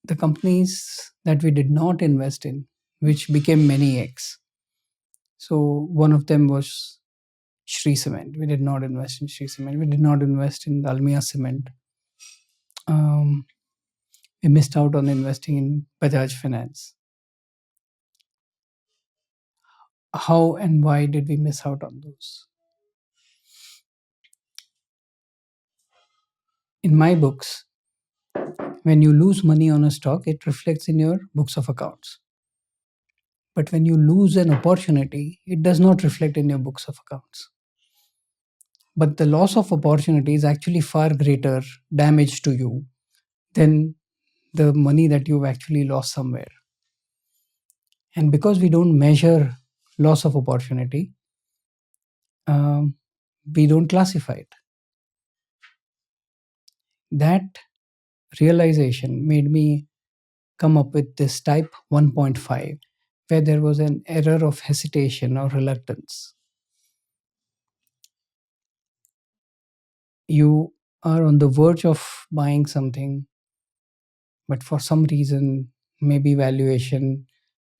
the companies that we did not invest in, which became many X. So one of them was Shri Cement. We did not invest in Shri Cement. We did not invest in Dalmia Cement. We missed out on investing in Bajaj Finance. How and why did we miss out on those? In my books, when you lose money on a stock, it reflects in your books of accounts. But when you lose an opportunity, it does not reflect in your books of accounts. But the loss of opportunity is actually far greater damage to you than the money that you've actually lost somewhere. And because we don't measure loss of opportunity, we don't classify it. That realization made me come up with this type 1.5, where there was an error of hesitation or reluctance. You are on the verge of buying something, but for some reason, maybe valuation,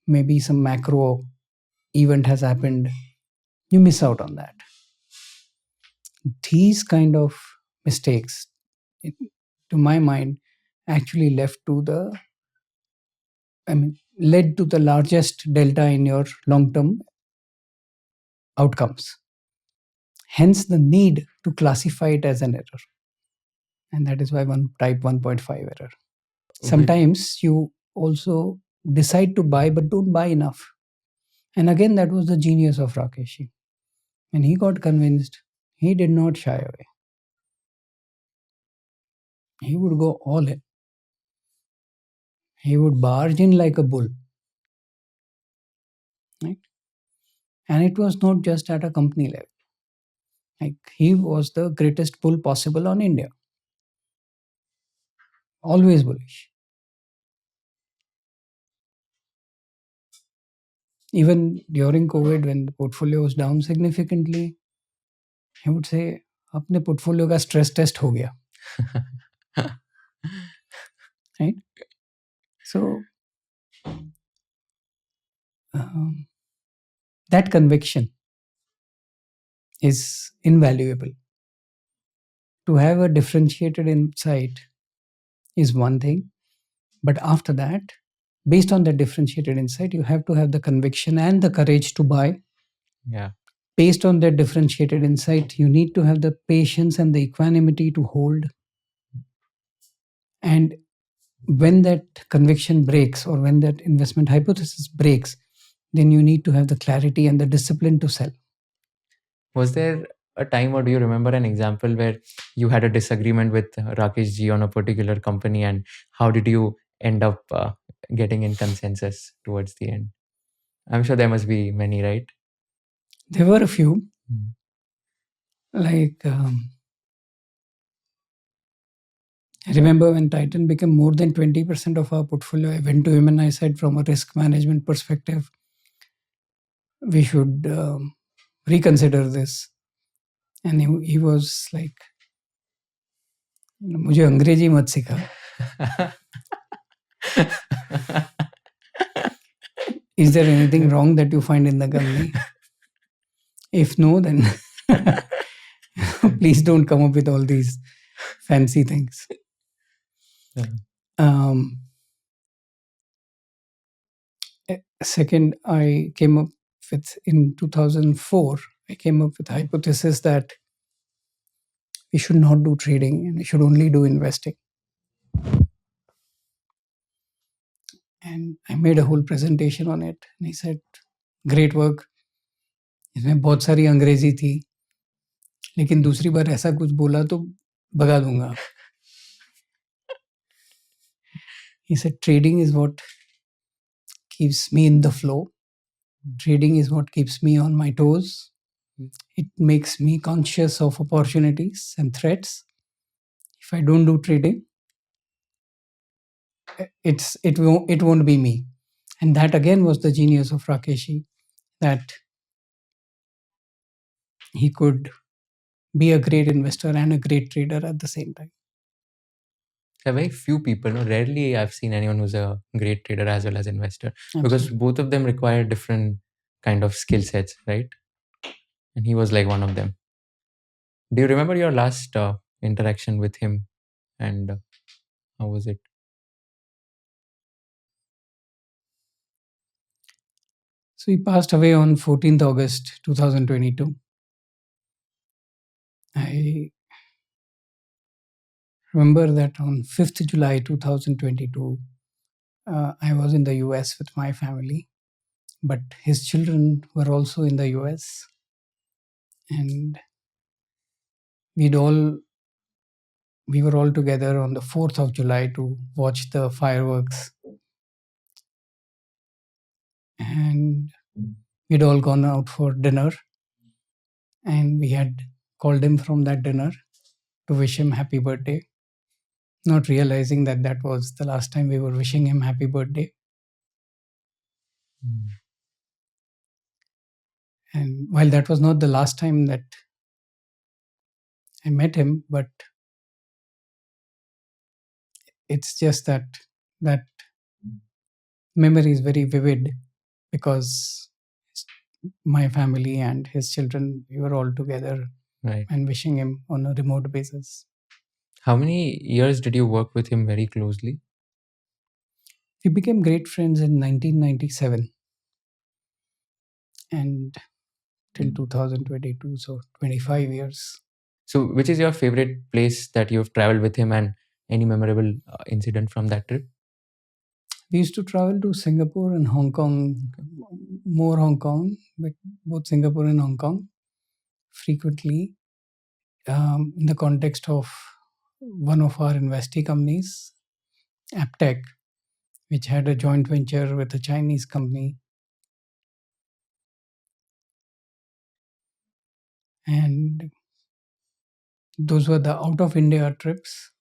maybe some macro event has happened, you miss out on that. These kind of mistakes, to my mind, actually led to the largest delta in your long-term outcomes. Hence the need to classify it as an error. And that is why one type 1.5 error. Sometimes you also decide to buy but don't buy enough. And again, that was the genius of Rakeshi. When he got convinced, he did not shy away. He would go all in. He would barge in like a bull. Right? And it was not just at a company level. Like he was the greatest bull possible on India. Always bullish. Even during COVID, when the portfolio was down significantly, I would say अपने portfolio का stress test हो गया, right? So um, that conviction is invaluable. To have a differentiated insight is one thing, but after that, based on that differentiated insight, you have to have the conviction and the courage to buy. Yeah. Based on that differentiated insight, you need to have the patience and the equanimity to hold. And when that conviction breaks, or when that investment hypothesis breaks, then you need to have the clarity and the discipline to sell. Was there a time, or do you remember an example where you had a disagreement with Rakesh ji on a particular company, and how did you end up getting in consensus towards the end? I'm sure there must be many, right? There were a few, Mm. like I remember when Titan became more than 20% of our portfolio, I went to him and I said, from a risk management perspective, we should reconsider this. And he was like, मुझे अंग्रेजी मत सिखा. Is there anything wrong that you find in the company? If no, then please don't come up with all these fancy things. Yeah. Second, I came up with, in 2004, I came up with the hypothesis that we should not do trading and we should only do investing. And I made a whole presentation on it. And he said, great work. इसमें बहुत सारी अंग्रेजी थी, लेकिन दूसरी बार ऐसा कुछ बोला तो भगा दूंगा. He said, trading is what keeps me in the flow. Trading is what keeps me on my toes. It makes me conscious of opportunities and threats. If I don't do trading, it won't be me. And that again was the genius of Rakeshi, that he could be a great investor and a great trader at the same time. There are very few people, no? Rarely I've seen anyone who's a great trader as well as investor, because Absolutely. both of them require different kind of skill sets, right? And he was like one of them. Do you remember your last interaction with him, and how was it? So he passed away on 14th August 2022. I remember that on 5th July 2022, I was in the US with my family, but his children were also in the US. And we were all together on the 4th of July to watch the fireworks. And we'd all gone out for dinner. And we had called him from that dinner to wish him happy birthday, not realizing that that was the last time we were wishing him happy birthday. Mm. And while that was not the last time that I met him, but it's just that that memory is very vivid, because my family and his children, we were all together, Right. and wishing him on a remote basis. How many years did you work with him very closely? We became great friends in 1997 and till 2022, so 25 years. So, which is your favorite place that you've traveled with him, and any memorable incident from that trip? We used to travel to Singapore and Hong Kong, more Hong Kong, but both Singapore and Hong Kong frequently, in the context of one of our investee companies, Aptech, which had a joint venture with a Chinese company. And Those were the out of India trips.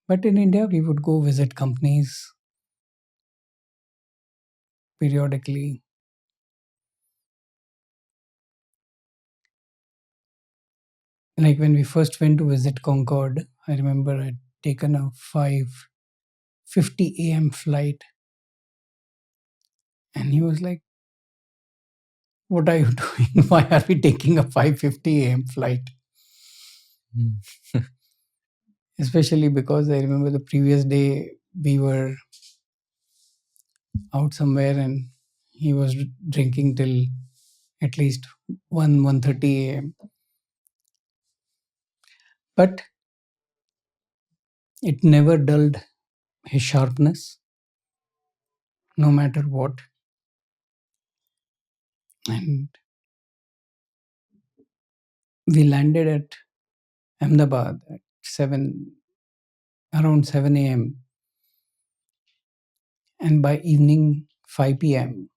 But in India, we would go visit companies periodically. Like when we first went to visit Concord, I remember I'd taken a 5:50 a.m. flight, and he was like, "What are you doing? Why are we taking a 5:50 a.m. flight?" Especially because I remember the previous day we were out somewhere and he was drinking till at least 1:30 a.m. But it never dulled his sharpness, no matter what. And we landed at Ahmedabad at around 7 a.m. And by evening 5 p.m.,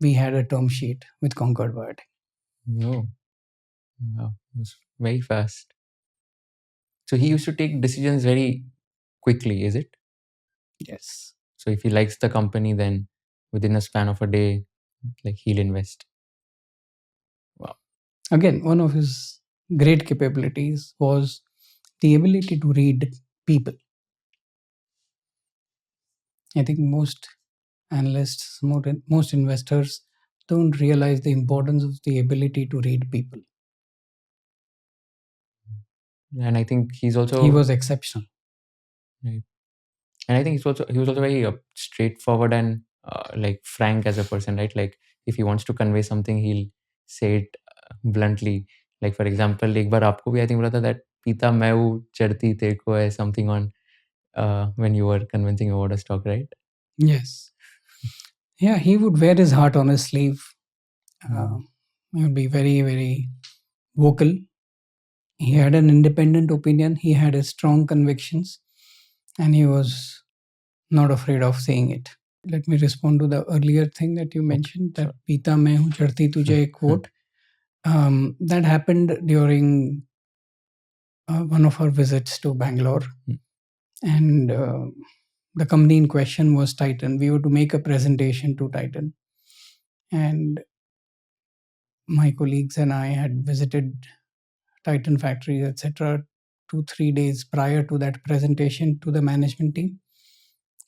we had a term sheet with Concord Biotech. No. Wow. It was very fast. So he used to take decisions very quickly, is it? Yes. So if he likes the company, then within a span of a day, like he'll invest. Wow. Again, one of his great capabilities was the ability to read people. I think most analysts, most investors don't realize the importance of the ability to read people. And I think he's also He was exceptional. right. And I think he was also very straightforward and like frank as a person, right? Like if he wants to convey something, he'll say it bluntly. Like for example, एक बार आपको भी I think बोला था that पीता मैं हूँ चढ़ती तेरे को है something on when you were convincing about a stock, right? Yes. Yeah, he would wear his heart on his sleeve. He would be very, very vocal. He had an independent opinion. He had his strong convictions, and he was not afraid of saying it. Let me respond to the earlier thing that you mentioned, that "Pita main hu, chadti tujhe" quote. That happened during one of our visits to Bangalore, and the company in question was Titan. We were to make a presentation to Titan, and my colleagues and I had visited Titan factories, etc., 2-3 days prior to that presentation to the management team.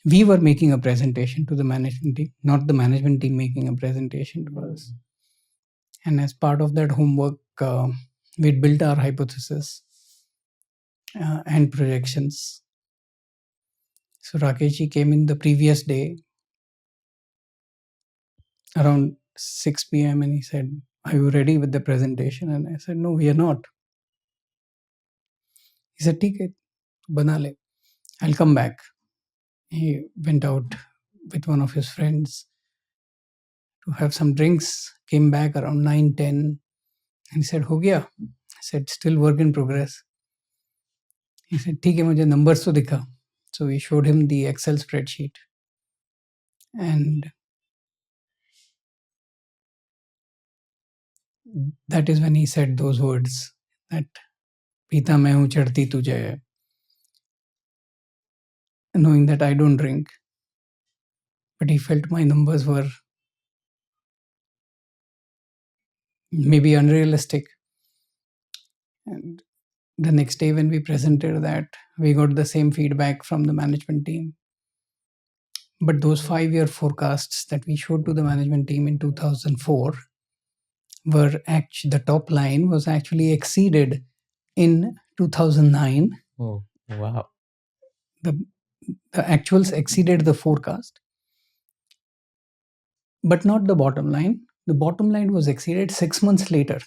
We were making a presentation to the management team, not the management team making a presentation to us. And as part of that homework, we'd built our hypothesis and projections. So Rakesh came in the previous day around 6 p.m. and he said, "Are you ready with the presentation?" And I said, "No, we are not." He said, "ठीक है, बना ले. I'll come back." He went out with one of his friends to have some drinks, came back around 9:10, and he said, "हो गया?" I said, "Still work in progress." He said, "ठीक है, मुझे numbers तो दिखा." So we showed him the Excel spreadsheet. And that is when he said those words, that "Pita मैं हूँ चढ़ती तुझे है," knowing that I don't drink. But he felt my numbers were maybe unrealistic. And the next day when we presented that, we got the same feedback from the management team. But those 5-year forecasts that we showed to the management team in 2004 were actually, the top line was actually exceeded in 2009. Oh, wow. The actuals exceeded the forecast, but not the bottom line. The bottom line was exceeded 6 months later.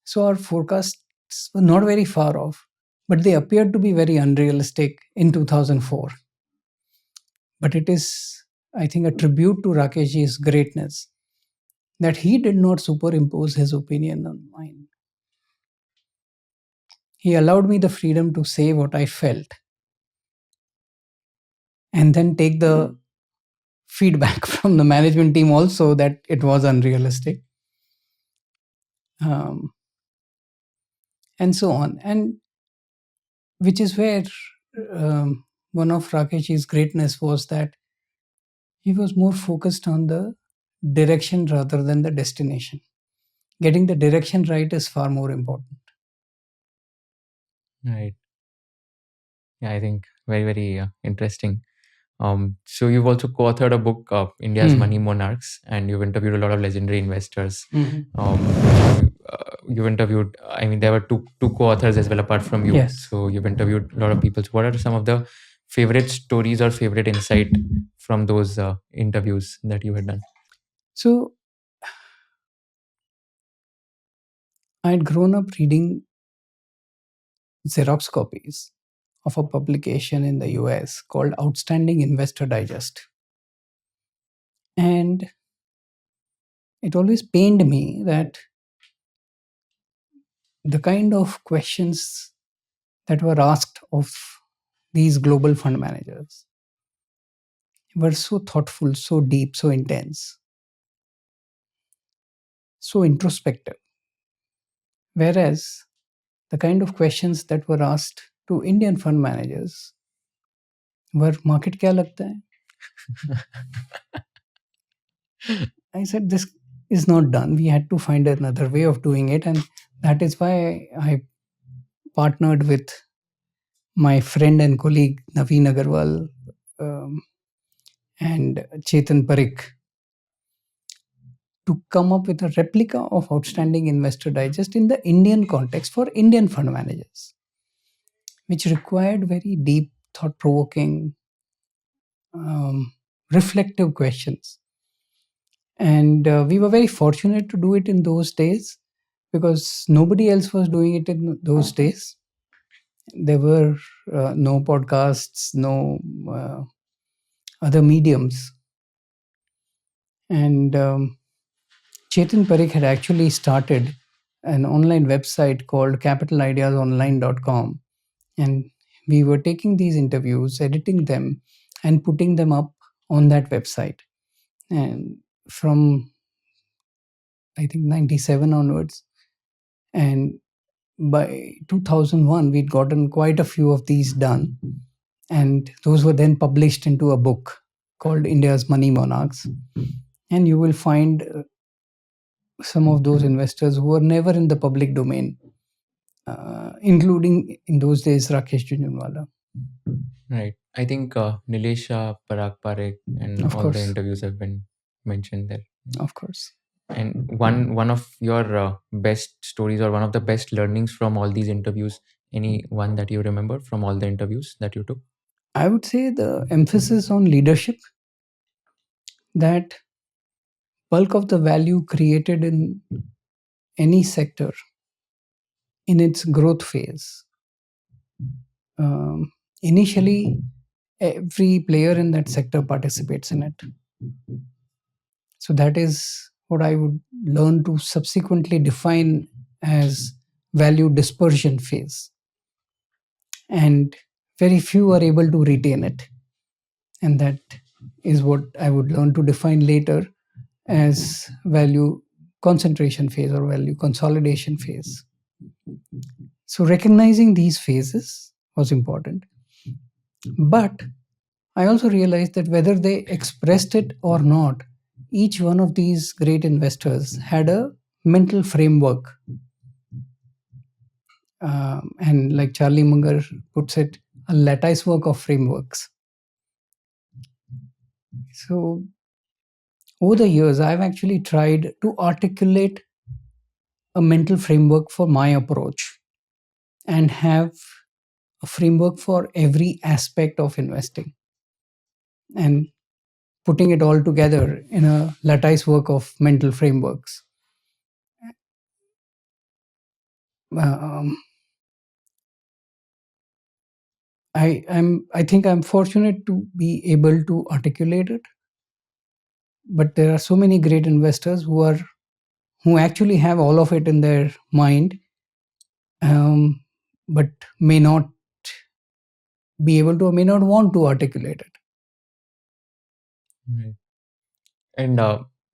So our forecasts were not very far off, but they appeared to be very unrealistic in 2004. But it is, I think, a tribute to Rakesh's greatness that he did not superimpose his opinion on mine. He allowed me the freedom to say what I felt and then take the feedback from the management team also that it was unrealistic. and so on. And which is where one of Rakesh's greatness was that he was more focused on the direction rather than the destination. Getting the direction right is far more important. Right. Yeah, I think very, very interesting. So you've also co-authored a book, India's Money Monarchs, and you've interviewed a lot of legendary investors. You've interviewed, I mean, there were two co-authors as well apart from you. Yes. So you've interviewed a lot of people. So what are some of the favorite stories or favorite insight from those interviews that you had done? So I'd grown up reading Xerox copies of a publication in the US called Outstanding Investor Digest. And it always pained me that the kind of questions that were asked of these global fund managers were so thoughtful, so deep, so intense, so introspective. Whereas the kind of questions that were asked to Indian fund managers were market kya lagta hai? I said, this is not done. We had to find another way of doing it. And that is why I partnered with my friend and colleague Naveen Agarwal and Chetan Parikh to come up with a replica of Outstanding Investor Digest in the Indian context for Indian fund managers, which required very deep, thought provoking, reflective questions. And we were very fortunate to do it in those days because nobody else was doing it in those days. There were no podcasts, no other mediums. And Chetan Parikh had actually started an online website called capitalideasonline.com. And we were taking these interviews, editing them, and putting them up on that website. And from, I think, 97 onwards. And by 2001, we'd gotten quite a few of these done. And those were then published into a book called India's Money Monarchs. And you will find some of those investors who were never in the public domain, including in those days Rakesh Jhunjhunwala. Right. I think Nilesh Parag Parekh and Of all course. the interviews have been mentioned there. Of course. And one of your best stories or one of the best learnings from all these interviews, any one that you remember from all the interviews that you took? I would say the emphasis on leadership, that bulk of the value created in any sector in its growth phase. Initially, every player in that sector participates in it. So that is what I would learn to subsequently define as value dispersion phase. And very few are able to retain it. And that is what I would learn to define later as value concentration phase or value consolidation phase. So recognizing these phases was important. But I also realized that whether they expressed it or not, each one of these great investors had a mental framework. And like Charlie Munger puts it, a lattice work of frameworks. So over the years, I've actually tried to articulate a mental framework for my approach and have a framework for every aspect of investing and putting it all together in a lattice work of mental frameworks. Um, I think I'm fortunate to be able to articulate it, but there are so many great investors who actually have all of it in their mind, but may not be able to or may not want to articulate it. Right. And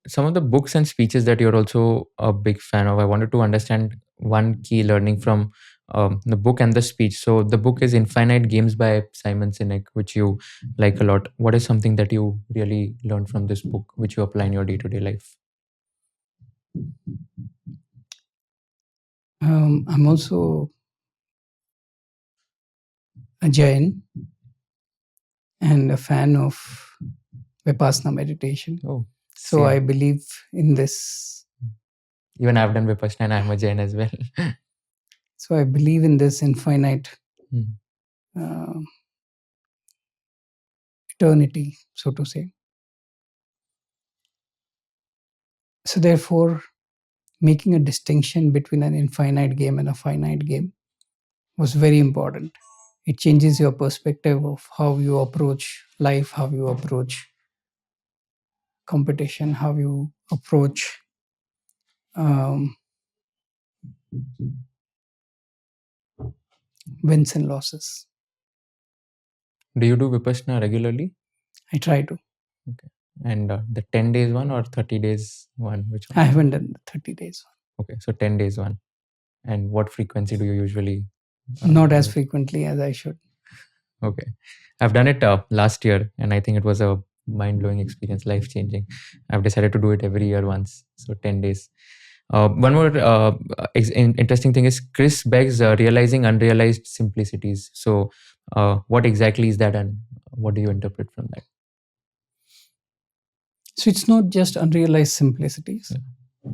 some of the books and speeches that you're also a big fan of, I wanted to understand one key learning from the book and the speech. So the book is Infinite Games by Simon Sinek, which you like a lot. What is something that you really learned from this book, which you apply in your day-to-day life? I'm also a Jain and a fan of Vipassana meditation. Oh, So I same. believe in this. Even I've done Vipassana and I'm a Jain as well. So I believe in this infinite Hmm. uh, eternity, so to say. So therefore, making a distinction between an infinite game and a finite game was very important. It changes your perspective of how you approach life, how you approach competition, how you approach um, wins and losses. Do you do Vipassana regularly? I try to. Okay. And the 10 days one or 30 days one? Which I one? haven't done the 30 days. Okay, so 10 days one. And what frequency do you usually Not do as it? frequently as I should. Okay. I've done it last year and I think it was a mind blowing experience, life changing. I've decided to do it every year once. So 10 days. One more interesting thing is Chris Begg's Realizing Unrealized Simplicities. So, what exactly is that and what do you interpret from that? So it's not just unrealized simplicities. Yeah.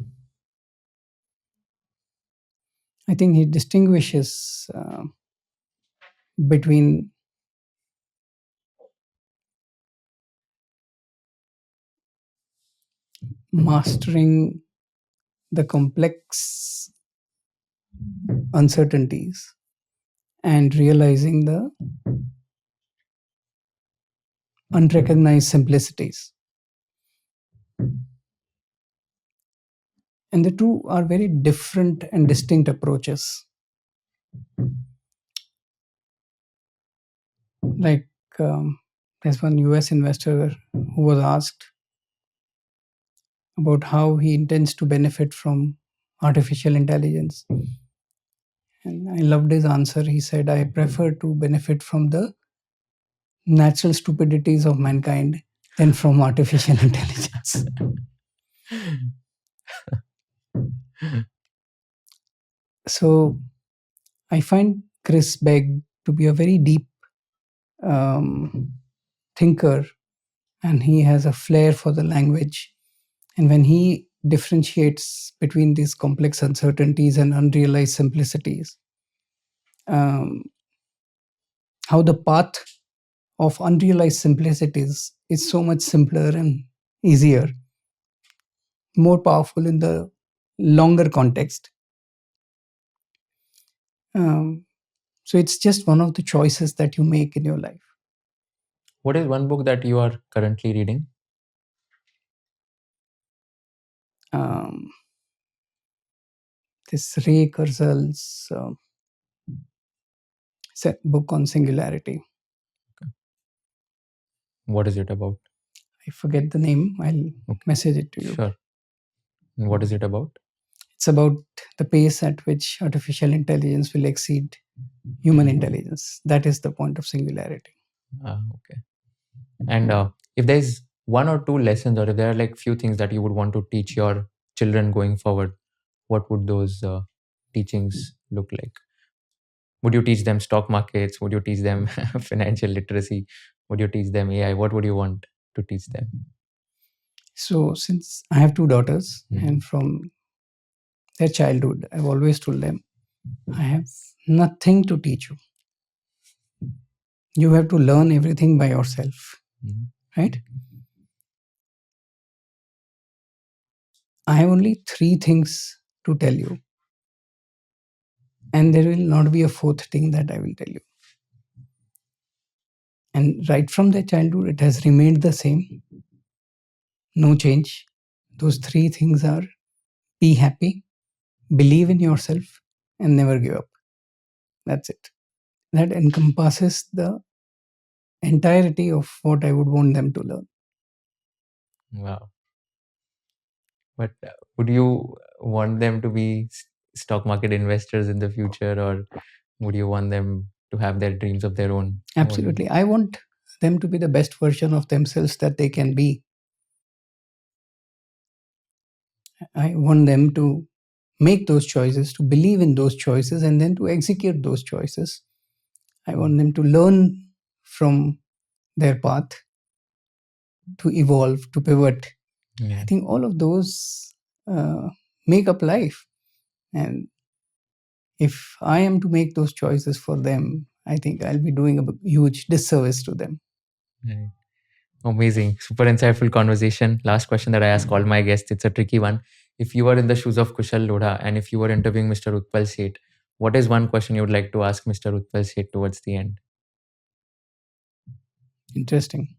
I think he distinguishes between mastering the complex uncertainties and realizing the unrecognized simplicities. And the two are very different and distinct approaches. Like there's one US investor who was asked about how he intends to benefit from artificial intelligence. And I loved his answer. He said, I prefer to benefit from the natural stupidities of mankind than from artificial intelligence. So I find Chris Begg to be a very deep thinker, and he has a flair for the language. And when he differentiates between these complex uncertainties and unrealized simplicities, how the path of unrealized simplicities is so much simpler and easier, more powerful in the longer context. So it's just one of the choices that you make in your life. What is one book that you are currently reading? Um, this Ray Kurzweil's book on singularity. What is it about? I forget the name. I'll message it to you. Sure. And what is it about? It's about the pace at which artificial intelligence will exceed human intelligence. That is the point of singularity. Okay. And if there's one or two lessons, or if there are like few things that you would want to teach your children going forward, what would those teachings look like? Would you teach them stock markets? Would you teach them financial literacy? Would you teach them AI? What would you want to teach them? So, since I have two daughters, and from their childhood, I've always told them, I have nothing to teach you. You have to learn everything by yourself, right? I have only three things to tell you, and there will not be a fourth thing that I will tell you. And right from their childhood, it has remained the same, no change. Those three things are: be happy, believe in yourself, and never give up. That's it. That encompasses the entirety of what I would want them to learn. Wow. But would you want them to be stock market investors in the future, or would you want them to have their dreams of their own? Absolutely. I want them to be the best version of themselves that they can be. I want them to make those choices, to believe in those choices, and then to execute those choices. I want them to learn from their path, to evolve, to pivot. Yeah. I think all of those make up life. And if I am to make those choices for them, I think I'll be doing a huge disservice to them. Right. Amazing. Super insightful conversation. Last question that I ask all my guests. It's a tricky one. If you were in the shoes of Kushal Lodha and if you were interviewing Mr. Utpal Sheth, what is one question you would like to ask Mr. Utpal Sheth towards the end? Interesting.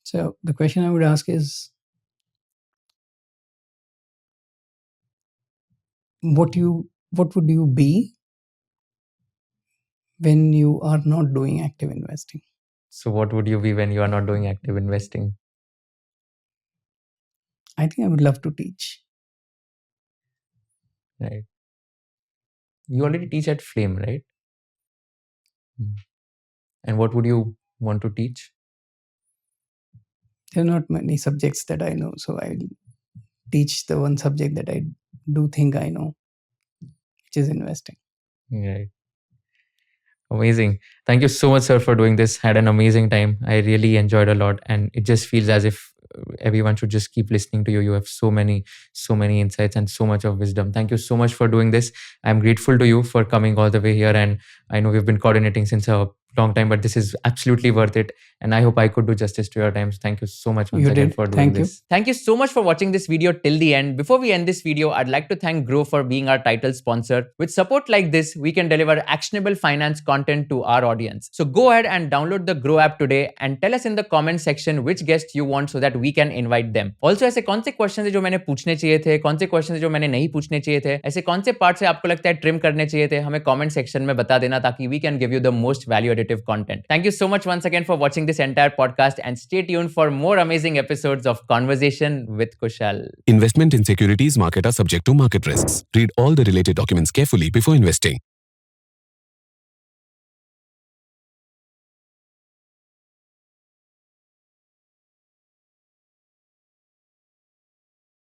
So the question I would ask is, what would you be when you are not doing active investing? So what would you be when you are not doing active investing? I think I would love to teach. Right. You already teach at Flame, right? And what would you want to teach? There are not many subjects that I know, so I'll teach the one subject that I do think I know, which is investing. Right. Amazing. Thank you so much, sir, for doing this. Had an amazing time. I really enjoyed a lot. And it just feels as if everyone should just keep listening to you. You have so many insights and so much of wisdom. Thank you so much for doing this. I'm grateful to you for coming all the way here. And I know we've been coordinating since a long time, but this is absolutely worth it. And I hope I could do justice to your time. So thank you so much once again for doing this. Thank you so much for watching this video till the end. Before we end this video, I'd like to thank Grow for being our title sponsor. With support like this, we can deliver actionable finance content to our audience. So go ahead and download the Grow app today and tell us in the comment section which guest you want so that we can invite them. Also, ऐसे कौन से question है जो मैंने पूछने चाहिए थे, कौन से क्वेश्चन है जो मैंने नहीं पूछने चाहिए थे, ऐसे कौन से पार्ट से आपको लगता है ट्रिम करने चाहिए थे, हमें कमेंट सेक्शन में बता देना ताकि we can give you the most value additive content. Thank you so much once again for watching this entire podcast and stay tuned for more amazing episodes of Conversation with Kushal. Investment in securities market are subject to market risks. Read all the related documents carefully before investing.